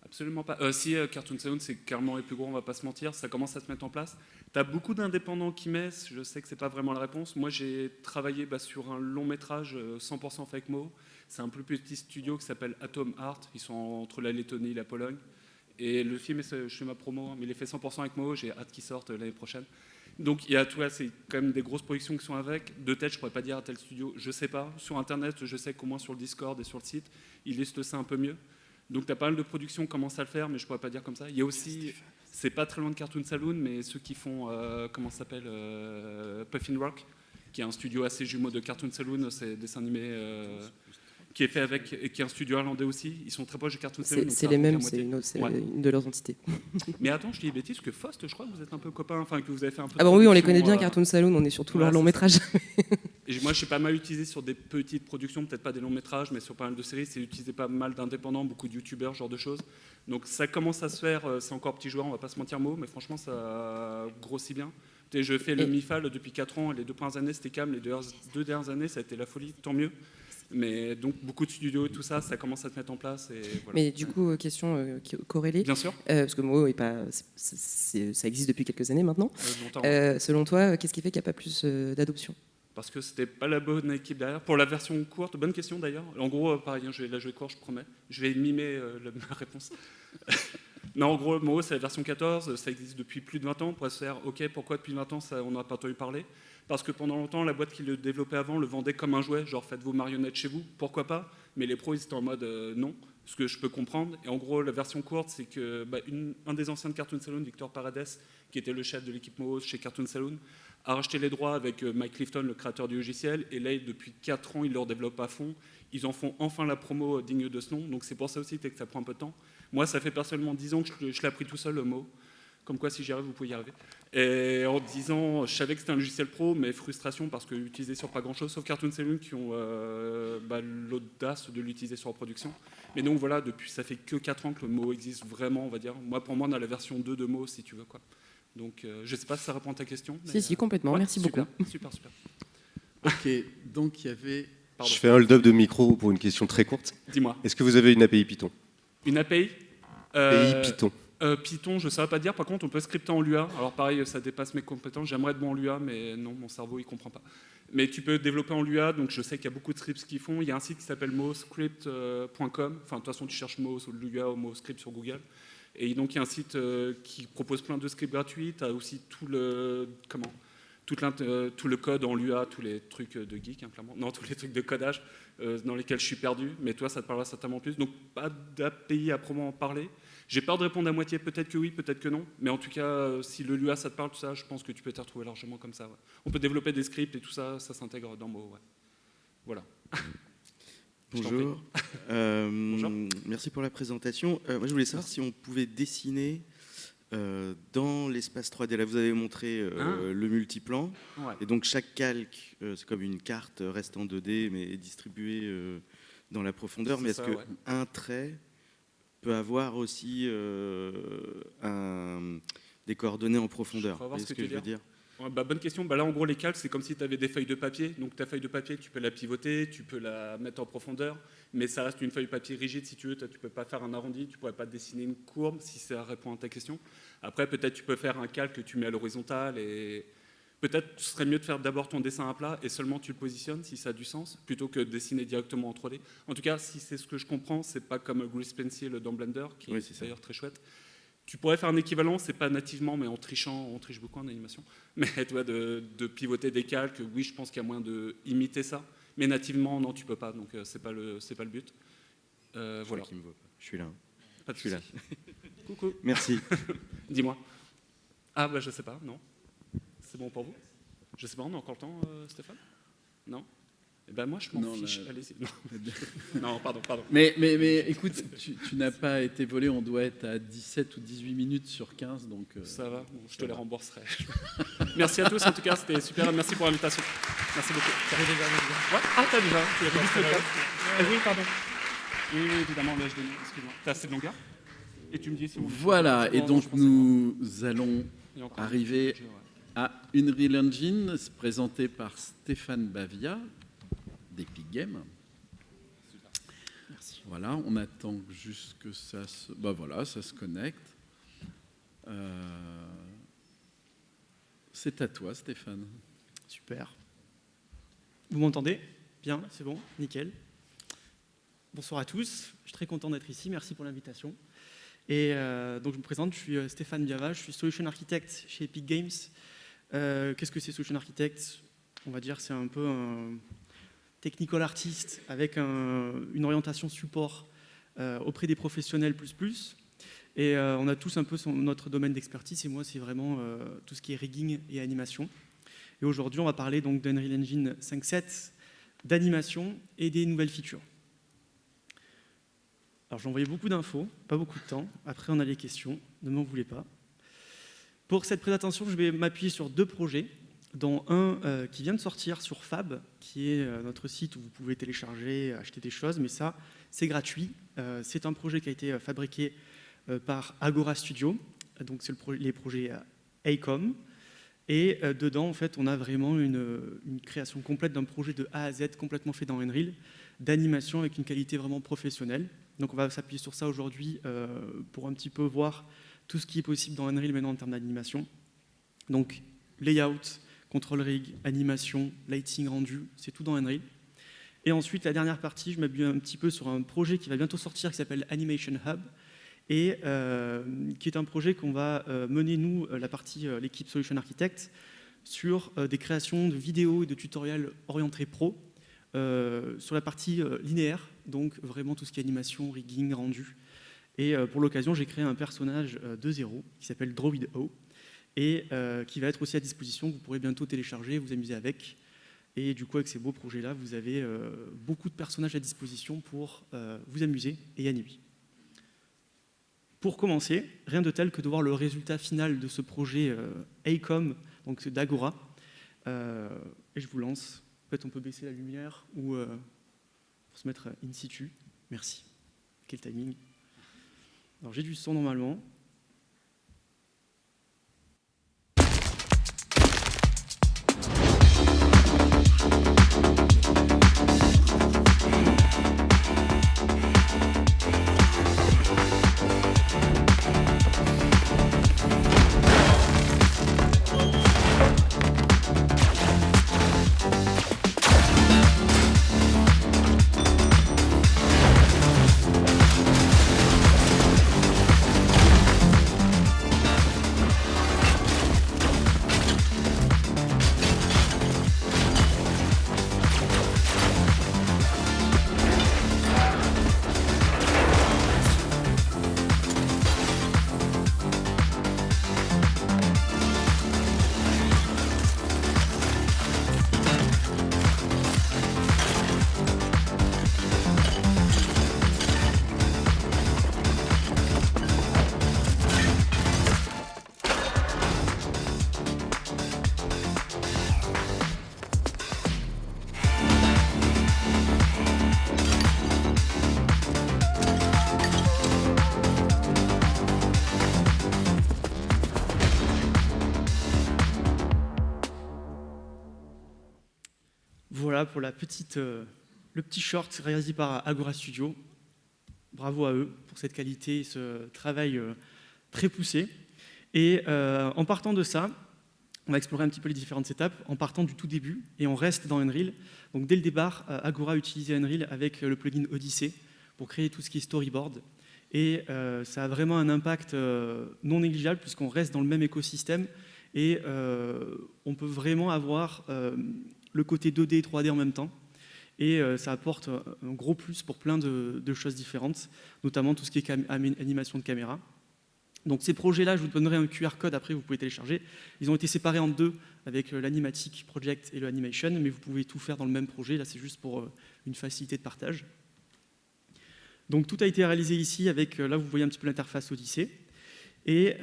Absolument pas. Si, Cartoon Saloon, c'est clairement les plus gros, on va pas se mentir. Ça commence à se mettre en place. Tu as beaucoup d'indépendants qui mettent, je sais que c'est pas vraiment la réponse. Moi, j'ai travaillé sur un long métrage 100% fait avec Moho. C'est un plus petit studio qui s'appelle Atom Art. Ils sont entre la Lettonie et la Pologne. Et le film, je fais ma promo, mais il est fait 100% avec Moho. J'ai hâte qu'il sorte l'année prochaine. Donc il y a tout là, c'est quand même des grosses productions qui sont avec. De tête, je pourrais pas dire à tel studio, je sais pas. Sur Internet, je sais qu'au moins sur le Discord et sur le site, ils listent ça un peu mieux. Donc tu as pas mal de productions qui commencent à le faire, mais je pourrais pas dire comme ça. Il y a aussi, c'est pas très loin de Cartoon Saloon, mais ceux qui font, comment ça s'appelle, Puffin Rock, qui est un studio assez jumeau de Cartoon Saloon, c'est dessin animé qui est fait avec, et qui est un studio irlandais aussi. Ils sont très proches de Cartoon Saloon. C'est les mêmes, c'est une de leurs entités. Mais attends, je dis des bêtises, que Faust, je crois que vous êtes un peu copains, enfin que vous avez fait un peu. Ah bon, oui, on les connaît bien, Cartoon Saloon, on est sur tous leurs longs métrages. Et moi, je suis pas mal utilisé sur des petites productions, peut-être pas des longs métrages, mais sur pas mal de séries. C'est utilisé pas mal d'indépendants, beaucoup de youtubeurs, ce genre de choses. Donc ça commence à se faire. C'est encore petit joueur, on va pas se mentir, mais franchement, ça grossit bien. Je fais le MIFAL depuis 4 ans. Les 2 premières années, c'était calme. Les 2 dernières années, ça a été la folie. Tant mieux. Mais donc beaucoup de studios et tout ça, ça commence à se mettre en place. Et voilà. Mais du coup, question corrélée. Bien sûr. Parce que Mo, ça existe depuis quelques années maintenant. Longtemps. Selon toi, qu'est-ce qui fait qu'il n'y a pas plus d'adoption? Parce que c'était pas la bonne équipe derrière. Pour la version courte, bonne question d'ailleurs. En gros, pareil, je vais la jouer court, je promets. Je vais mimer ma réponse. Non, en gros, Mo, c'est la version 14, ça existe depuis plus de 20 ans. On pourrait se faire, ok, pourquoi depuis 20 ans on n'en a pas entendu parler? Parce que pendant longtemps, la boîte qui le développait avant le vendait comme un jouet, genre faites vos marionnettes chez vous, pourquoi pas? Mais les pros, ils étaient en mode non, ce que je peux comprendre. Et en gros, la version courte, c'est que un des anciens de Cartoon Saloon, Victor Paredes, qui était le chef de l'équipe Mo chez Cartoon Saloon, a racheté les droits avec Mike Clifton, le créateur du logiciel, et là, depuis 4 ans, ils le redéveloppent à fond. Ils en font enfin la promo digne de ce nom, donc c'est pour ça aussi que ça prend un peu de temps. Moi, ça fait personnellement 10 ans que je l'ai appris tout seul, le mot. Comme quoi, si j'y arrive, vous pouvez y arriver. Et en 10 ans, je savais que c'était un logiciel pro, mais frustration parce que utilisé sur pas grand-chose, sauf Cartoon Saloon qui ont l'audace de l'utiliser sur la production. Mais donc voilà, depuis, ça fait que 4 ans que le mot existe vraiment, on va dire. Moi, pour moi, on a la version 2 de Mo, si tu veux, quoi. Donc, je sais pas si ça répond à ta question. Mais, si, complètement. Ouais, merci super, beaucoup. Super. Ok, donc il y avait... Pardon. Je fais un hold-up de micro pour une question très courte. Dis-moi. Est-ce que vous avez une API Python? Une API API Python. Python, je ne saurais pas dire. Par contre, on peut scripter en Lua. Alors pareil, ça dépasse mes compétences. J'aimerais être bon en Lua, mais non, mon cerveau, il ne comprend pas. Mais tu peux développer en Lua. Donc je sais qu'il y a beaucoup de scripts qui font. Il y a un site qui s'appelle moscript.com. Enfin, de toute façon, tu cherches Mo ou Lua ou moscript sur Google. Et donc, il y a un site qui propose plein de scripts gratuits. Tu as aussi tout le code en Lua, tous les trucs de geek, hein, clairement. Non, tous les trucs de codage dans lesquels je suis perdu. Mais toi, ça te parlera certainement plus. Donc, pas d'API à proprement parler. J'ai peur de répondre à moitié, peut-être que oui, peut-être que non. Mais en tout cas, si le Lua, ça te parle, tout ça, je pense que tu peux t'y retrouver largement comme ça. Ouais. On peut développer des scripts et tout ça, ça s'intègre dans Mo. Ouais. Voilà. Bonjour. Bonjour. Merci pour la présentation. Moi, je voulais savoir si on pouvait dessiner dans l'espace 3D. Là, vous avez montré le multiplan. Ouais. Et donc, chaque calque, c'est comme une carte reste en 2D, mais distribuée dans la profondeur. Mais est-ce qu'un trait peut avoir aussi des coordonnées en profondeur? Vous voyez ce que je veux dire? Bonne question. Là, en gros, les calques, c'est comme si tu avais des feuilles de papier. Donc, ta feuille de papier, tu peux la pivoter, tu peux la mettre en profondeur, mais ça reste une feuille de papier rigide, si tu veux. Tu ne peux pas faire un arrondi, tu ne pourrais pas dessiner une courbe, si ça répond à ta question. Après, peut-être tu peux faire un calque que tu mets à l'horizontale, et peut-être ce serait mieux de faire d'abord ton dessin à plat, et seulement tu le positionnes, si ça a du sens, plutôt que de dessiner directement en 3D. En tout cas, si c'est ce que je comprends, c'est pas comme Grease Pencil dans Blender, qui est d'ailleurs très chouette. Tu pourrais faire un équivalent, c'est pas nativement, mais en trichant, on triche beaucoup en animation. Mais tu vois, de pivoter des calques, oui, je pense qu'il y a moyen d'imiter ça. Mais nativement, non, tu peux pas, donc c'est pas le but. Voilà. Qui me voit pas. Je suis là. Pas de souci. Coucou. Merci. Dis-moi. Ah, je sais pas, non. C'est bon pour vous? Je sais pas, on a encore le temps, Stéphane? Non? Eh ben moi, je m'en fiche. Allez-y. Non, pardon. Mais écoute, tu n'as pas été volé, on doit être à 17 ou 18 minutes sur 15. Donc, ça va, je te les rembourserai. Merci à tous, en tout cas, c'était super. Merci pour l'invitation. Merci beaucoup. T'es arrivé vers nous? Ouais. Ah, t'as déjà. Oui, pardon. Oui, évidemment, là, excuse-moi. T'as assez de longueur? Et tu me dis si vous... Voilà, et donc nous allons arriver à Unreal Engine, présenté par Stéphane Bavia, d'Epic Games. Merci. Voilà, on attend juste que ça se... ça se connecte. C'est à toi, Stéphane. Super. Vous m'entendez? Bien, c'est bon, nickel. Bonsoir à tous, je suis très content d'être ici, merci pour l'invitation. Et donc je me présente, je suis Stéphane Biava, je suis Solution Architect chez Epic Games Qu'est-ce que c'est Solution Architect? On va dire c'est un peu un technical artist avec une orientation support auprès des professionnels plus. Et on a tous un peu notre domaine d'expertise, et moi c'est vraiment tout ce qui est rigging et animation. Et aujourd'hui on va parler donc d'Unreal Engine 5.7, d'animation et des nouvelles features. Alors j'ai envoyé beaucoup d'infos, pas beaucoup de temps, après on a les questions, ne m'en voulez pas. Pour cette présentation, je vais m'appuyer sur 2 projets, dont un qui vient de sortir sur Fab, qui est notre site où vous pouvez télécharger, acheter des choses, mais ça c'est gratuit. C'est un projet qui a été fabriqué par Agora Studio, donc c'est les projets ACOM, et dedans en fait on a vraiment une création complète d'un projet de A à Z complètement fait dans Unreal, d'animation avec une qualité vraiment professionnelle. Donc on va s'appuyer sur ça aujourd'hui pour un petit peu voir tout ce qui est possible dans Unreal maintenant en termes d'animation. Donc layout, control rig, animation, lighting rendu, c'est tout dans Unreal. Et ensuite la dernière partie, je m'appuie un petit peu sur un projet qui va bientôt sortir qui s'appelle Animation Hub, et qui est un projet qu'on va mener, nous, l'équipe Solution Architect, sur des créations de vidéos et de tutoriels orientés pro, sur la partie linéaire, donc vraiment tout ce qui est animation, rigging, rendu. Et pour l'occasion, j'ai créé un personnage de 0 qui s'appelle Droid-O, et qui va être aussi à disposition, que vous pourrez bientôt télécharger, vous amuser avec. Et du coup, avec ces beaux projets-là, vous avez beaucoup de personnages à disposition pour vous amuser et animer. Pour commencer, rien de tel que de voir le résultat final de ce projet ACOM, donc d'Agora. Et je vous lance. Peut-être on peut baisser la lumière ou pour se mettre in situ. Merci. Quel timing. Alors j'ai du son normalement. Voilà pour le petit short réalisé par Agora Studio. Bravo à eux pour cette qualité et ce travail très poussé. Et en partant de ça, on va explorer un petit peu les différentes étapes, en partant du tout début, et on reste dans Unreal. Donc dès le départ, Agora a utilisé Unreal avec le plugin Odyssey pour créer tout ce qui est storyboard. Et ça a vraiment un impact non négligeable puisqu'on reste dans le même écosystème et on peut vraiment avoir le côté 2D et 3D en même temps. Et ça apporte un gros plus pour plein de choses différentes, notamment tout ce qui est animation de caméra. Donc ces projets-là, je vous donnerai un QR code après, vous pouvez télécharger. Ils ont été séparés en 2 avec l'Animatic Project et le Animation, mais vous pouvez tout faire dans le même projet. Là, c'est juste pour une facilité de partage. Donc tout a été réalisé ici avec, là vous voyez un petit peu l'interface Odyssey. Et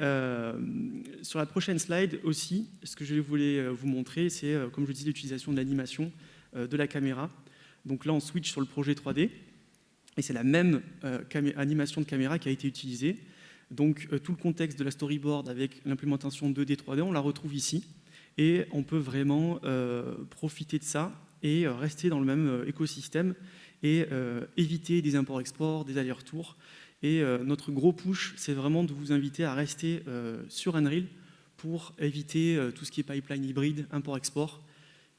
sur la prochaine slide aussi, ce que je voulais vous montrer, c'est, comme je disais, l'utilisation de l'animation de la caméra. Donc là, on switch sur le projet 3D, et c'est la même animation de caméra qui a été utilisée. Donc tout le contexte de la storyboard avec l'implémentation 2D, 3D, on la retrouve ici. Et on peut vraiment profiter de ça et rester dans le même écosystème et éviter des imports-exports, des allers-retours. Et notre gros push, c'est vraiment de vous inviter à rester sur Unreal pour éviter tout ce qui est pipeline hybride, import-export,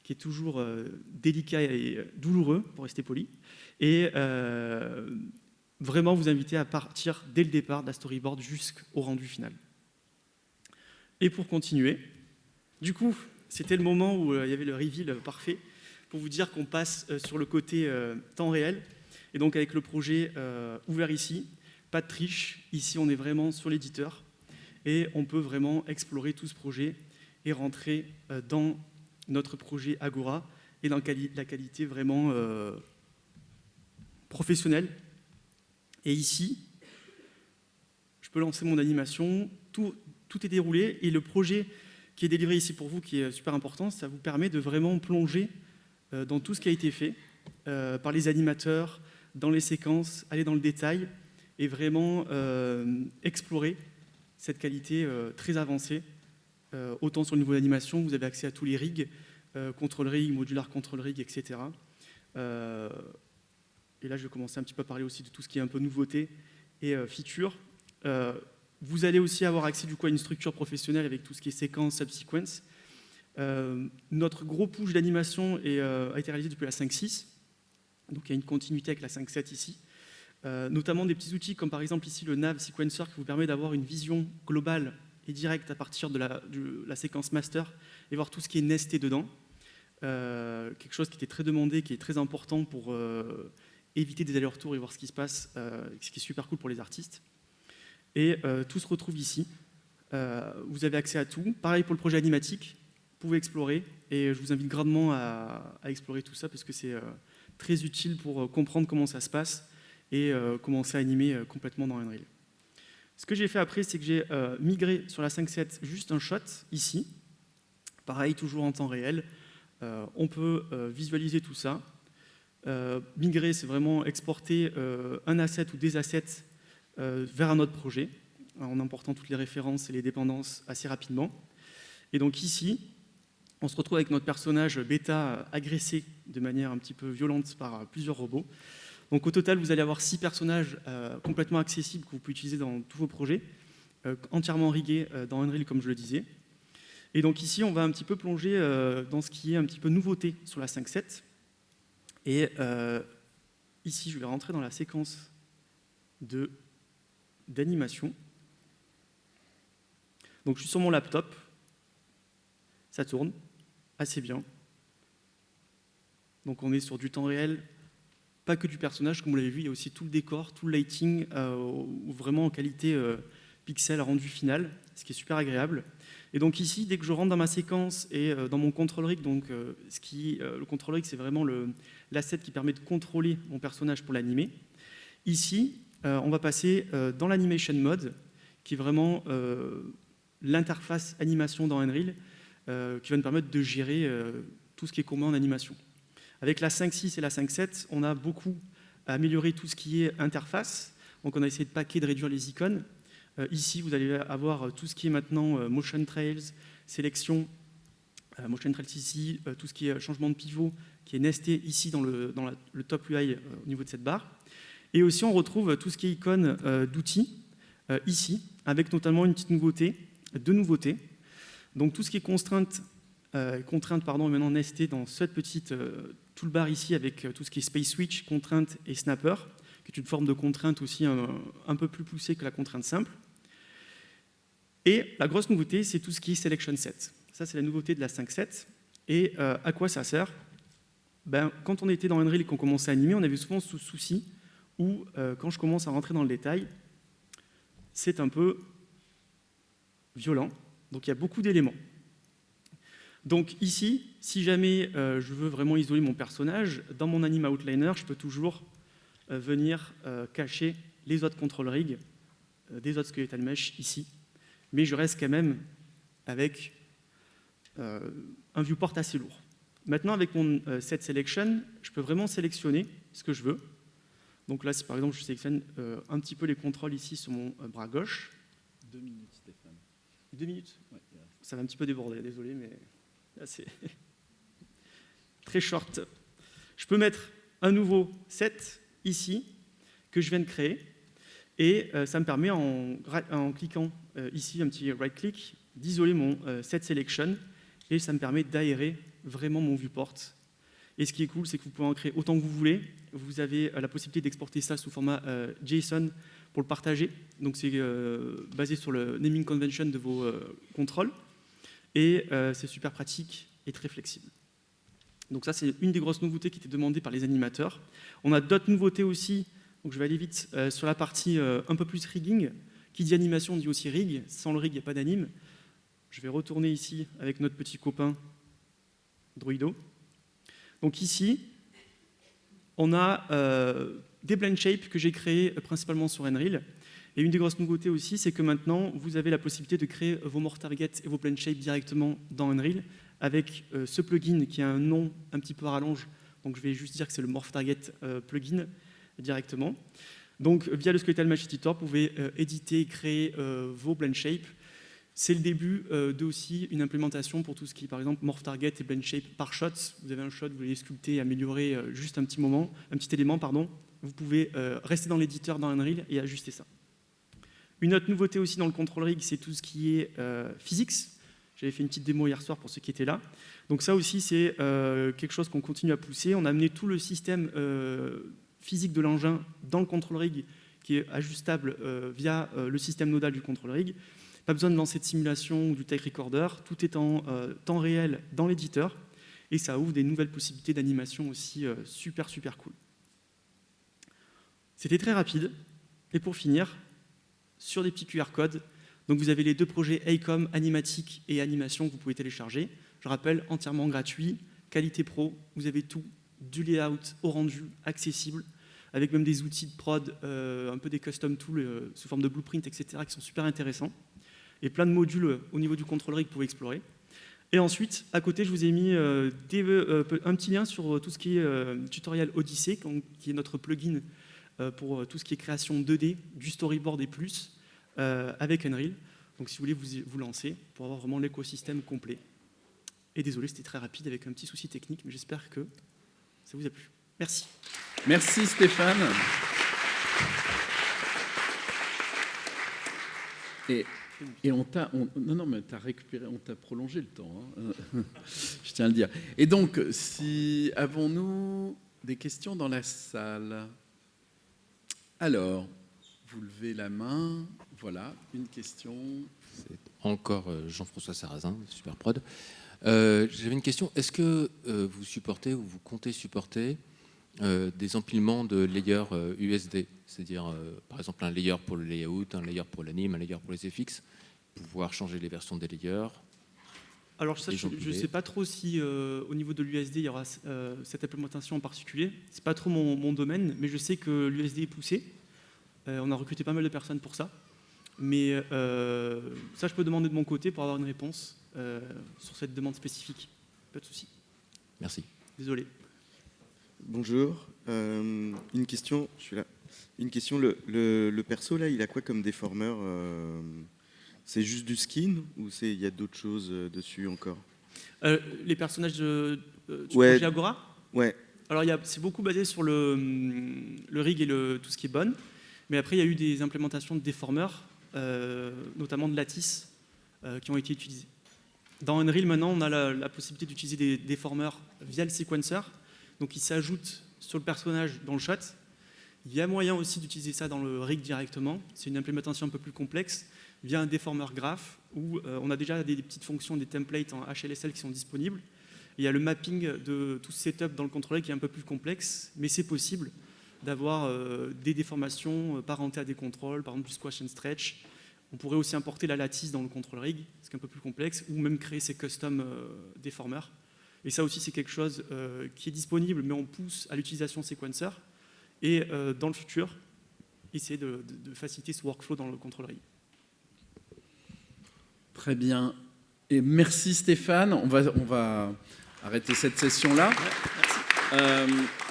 qui est toujours délicat et douloureux, pour rester poli. Et vraiment vous inviter à partir dès le départ de la storyboard jusqu'au rendu final. Et pour continuer, Du coup, c'était le moment où il y avait le reveal parfait pour vous dire qu'on passe sur le côté temps réel. Et donc avec le projet ouvert ici, pas de triche, ici on est vraiment sur l'éditeur et on peut vraiment explorer tout ce projet et rentrer dans notre projet Agora et dans la qualité vraiment professionnelle. Et ici, je peux lancer mon animation, tout est déroulé et le projet qui est délivré ici pour vous, qui est super important, ça vous permet de vraiment plonger dans tout ce qui a été fait par les animateurs, dans les séquences, aller dans le détail et vraiment explorer cette qualité très avancée. Autant sur le niveau d'animation, vous avez accès à tous les rigs, control rig, modular control rig, etc. Et là, je vais commencer un petit peu à parler aussi de tout ce qui est un peu nouveauté et feature. Vous allez aussi avoir accès du coup à une structure professionnelle avec tout ce qui est séquence, subsequence. Notre gros push d'animation a été réalisé depuis la 5.6. Donc il y a une continuité avec la 5.7 ici. Notamment des petits outils comme par exemple ici le nav sequencer qui vous permet d'avoir une vision globale et directe à partir de la séquence master et voir tout ce qui est nesté dedans. Quelque chose qui était très demandé, qui est très important pour éviter des allers-retours et voir ce qui se passe, ce qui est super cool pour les artistes. Et tout se retrouve ici. Vous avez accès à tout. Pareil pour le projet animatique, vous pouvez explorer et je vous invite grandement à explorer tout ça parce que c'est très utile pour comprendre comment ça se passe et commencer à animer complètement dans Unreal. Ce que j'ai fait après, c'est que j'ai migré sur la 5.7 juste un shot ici. Pareil, toujours en temps réel. On peut visualiser tout ça. Migrer, c'est vraiment exporter un asset ou des assets vers un autre projet, en important toutes les références et les dépendances assez rapidement. Et donc ici, on se retrouve avec notre personnage bêta agressé de manière un petit peu violente par plusieurs robots. Donc au total, vous allez avoir 6 personnages complètement accessibles que vous pouvez utiliser dans tous vos projets, entièrement rigués dans Unreal comme je le disais. Et donc ici, on va un petit peu plonger dans ce qui est un petit peu nouveauté sur la 5.7. Et ici, je vais rentrer dans la séquence d'animation. Donc je suis sur mon laptop, ça tourne assez bien. Donc on est sur du temps réel, pas que du personnage, comme vous l'avez vu, il y a aussi tout le décor, tout le lighting, vraiment en qualité pixel rendu final, ce qui est super agréable. Et donc ici, dès que je rentre dans ma séquence et dans mon control rig, donc le control rig, c'est vraiment l'asset qui permet de contrôler mon personnage pour l'animer. Ici, on va passer dans l'animation mode, qui est vraiment l'interface animation dans Unreal, qui va nous permettre de gérer tout ce qui est commun en animation. Avec la 5.6 et la 5.7, on a beaucoup amélioré tout ce qui est interface. Donc on a essayé de paquer, de réduire les icônes. Ici, vous allez avoir tout ce qui est maintenant motion trails, sélection, motion trails ici, tout ce qui est changement de pivot, qui est nesté ici dans le top UI au niveau de cette barre. Et aussi, on retrouve tout ce qui est icône d'outils ici, avec notamment une petite nouveauté, deux nouveautés. Donc tout ce qui est contrainte est maintenant nesté dans cette petite toolbar ici avec tout ce qui est Space Switch, contrainte et Snapper, qui est une forme de contrainte aussi un peu plus poussée que la contrainte simple. Et la grosse nouveauté, c'est tout ce qui est Selection Set. Ça, c'est la nouveauté de la 5.7. Et à quoi ça sert ? Quand on était dans Unreal et qu'on commençait à animer, on avait souvent ce souci où, quand je commence à rentrer dans le détail, c'est un peu violent. Donc il y a beaucoup d'éléments. Donc ici, si jamais je veux vraiment isoler mon personnage, dans mon Anima Outliner, je peux toujours venir cacher les autres control rigs, des autres skeletal mesh ici. Mais je reste quand même avec un viewport assez lourd. Maintenant, avec mon set selection, je peux vraiment sélectionner ce que je veux. Donc là, si par exemple je sélectionne un petit peu les contrôles ici sur mon bras gauche. 2 minutes, Stéphane. 2 minutes ? Ouais, ça va un petit peu déborder, désolé, mais là c'est très short. Je peux mettre un nouveau set ici que je viens de créer et ça me permet en cliquant ici un petit right click d'isoler mon set selection et ça me permet d'aérer vraiment mon viewport. Et ce qui est cool, c'est que vous pouvez en créer autant que vous voulez. Vous avez la possibilité d'exporter ça sous format JSON pour le partager. Donc c'est basé sur le naming convention de vos contrôles. et c'est super pratique et très flexible. Donc ça, c'est une des grosses nouveautés qui était demandée par les animateurs. On a d'autres nouveautés aussi, donc je vais aller vite sur la partie un peu plus rigging. Qui dit animation dit aussi rig. Sans le rig, il n'y a pas d'anime. Je vais retourner ici avec notre petit copain Druido. Donc ici, on a des blend shapes que j'ai créés principalement sur Unreal. Et une des grosses nouveautés aussi, c'est que maintenant, vous avez la possibilité de créer vos morph targets et vos blend shapes directement dans Unreal avec ce plugin qui a un nom un petit peu à rallonge. Donc je vais juste dire que c'est le morph target plugin directement. Donc via le Skeletal Mesh Editor, vous pouvez éditer et créer vos blend shapes. C'est le début de aussi une implémentation pour tout ce qui est par exemple morph target et blend shape par shot. Vous avez un shot, vous voulez sculpter et améliorer juste un petit élément, pardon. Vous pouvez rester dans l'éditeur dans Unreal et ajuster ça. Une autre nouveauté aussi dans le control rig, c'est tout ce qui est physics. J'avais fait une petite démo hier soir pour ceux qui étaient là. Donc ça aussi, c'est quelque chose qu'on continue à pousser. On a amené tout le système physique de l'engin dans le control rig qui est ajustable via le système nodal du control rig. Pas besoin de lancer de simulation ou du tape recorder. Tout est en temps réel dans l'éditeur. Et ça ouvre des nouvelles possibilités d'animation aussi super cool. C'était très rapide. Et pour finir, sur des petits QR codes, donc vous avez les deux projets AICOM, Animatic et Animation que vous pouvez télécharger. Je rappelle, entièrement gratuit, qualité pro, vous avez tout, du layout au rendu, accessible, avec même des outils de prod, un peu des custom tools sous forme de blueprint, etc., qui sont super intéressants. Et plein de modules au niveau du contrôleur que vous pouvez explorer. Et ensuite, à côté, je vous ai mis un petit lien sur tout ce qui est tutoriel Odyssey, qui est notre plugin pour tout ce qui est création 2D, du storyboard et plus, avec Unreal. Donc si vous voulez vous lancer pour avoir vraiment l'écosystème complet. Et désolé, c'était très rapide avec un petit souci technique, mais j'espère que ça vous a plu. Merci. Merci Stéphane. Et on t'a récupéré, on t'a prolongé le temps. Hein. Je tiens à le dire. Et donc, avons-nous des questions dans la salle? Alors, vous levez la main. Voilà, une question. C'est encore Jean-François Sarrazin, Superprod. J'avais une question. Est-ce que vous supportez ou vous comptez supporter des empilements de layers USD, c'est-à-dire par exemple un layer pour le layout, un layer pour l'anime, un layer pour les FX, pouvoir changer les versions des layers? Alors ça, je ne sais pas trop si au niveau de l'USD il y aura cette implémentation en particulier. C'est pas trop mon domaine, mais je sais que l'USD est poussé. On a recruté pas mal de personnes pour ça. Mais ça, je peux demander de mon côté pour avoir une réponse sur cette demande spécifique. Pas de souci. Merci. Désolé. Bonjour. Une question, je suis là. Une question, le perso, là, il a quoi comme déformeur C'est juste du skin ou il y a d'autres choses dessus encore? Les personnages du projet Agora? Ouais. Alors, c'est beaucoup basé sur le rig et tout ce qui est bon. Mais après, il y a eu des implémentations de déformeurs, notamment de lattice, qui ont été utilisées. Dans Unreal, maintenant, on a la possibilité d'utiliser des déformeurs via le sequencer. Donc, ils s'ajoutent sur le personnage dans le shot. Il y a moyen aussi d'utiliser ça dans le rig directement. C'est une implémentation un peu plus complexe, via un déformeur graph, où on a déjà des petites fonctions, des templates en HLSL qui sont disponibles. Et il y a le mapping de tout ce setup dans le contrôleur qui est un peu plus complexe, mais c'est possible d'avoir des déformations parentées à des contrôles, par exemple du squash and stretch. On pourrait aussi importer la lattice dans le control rig, ce qui est un peu plus complexe, ou même créer ses custom déformeurs. Et ça aussi, c'est quelque chose qui est disponible, mais on pousse à l'utilisation sequencer. Et dans le futur, essayer de faciliter ce workflow dans le control rig. Très bien. Et merci Stéphane. On va arrêter cette session-là. Ouais, merci.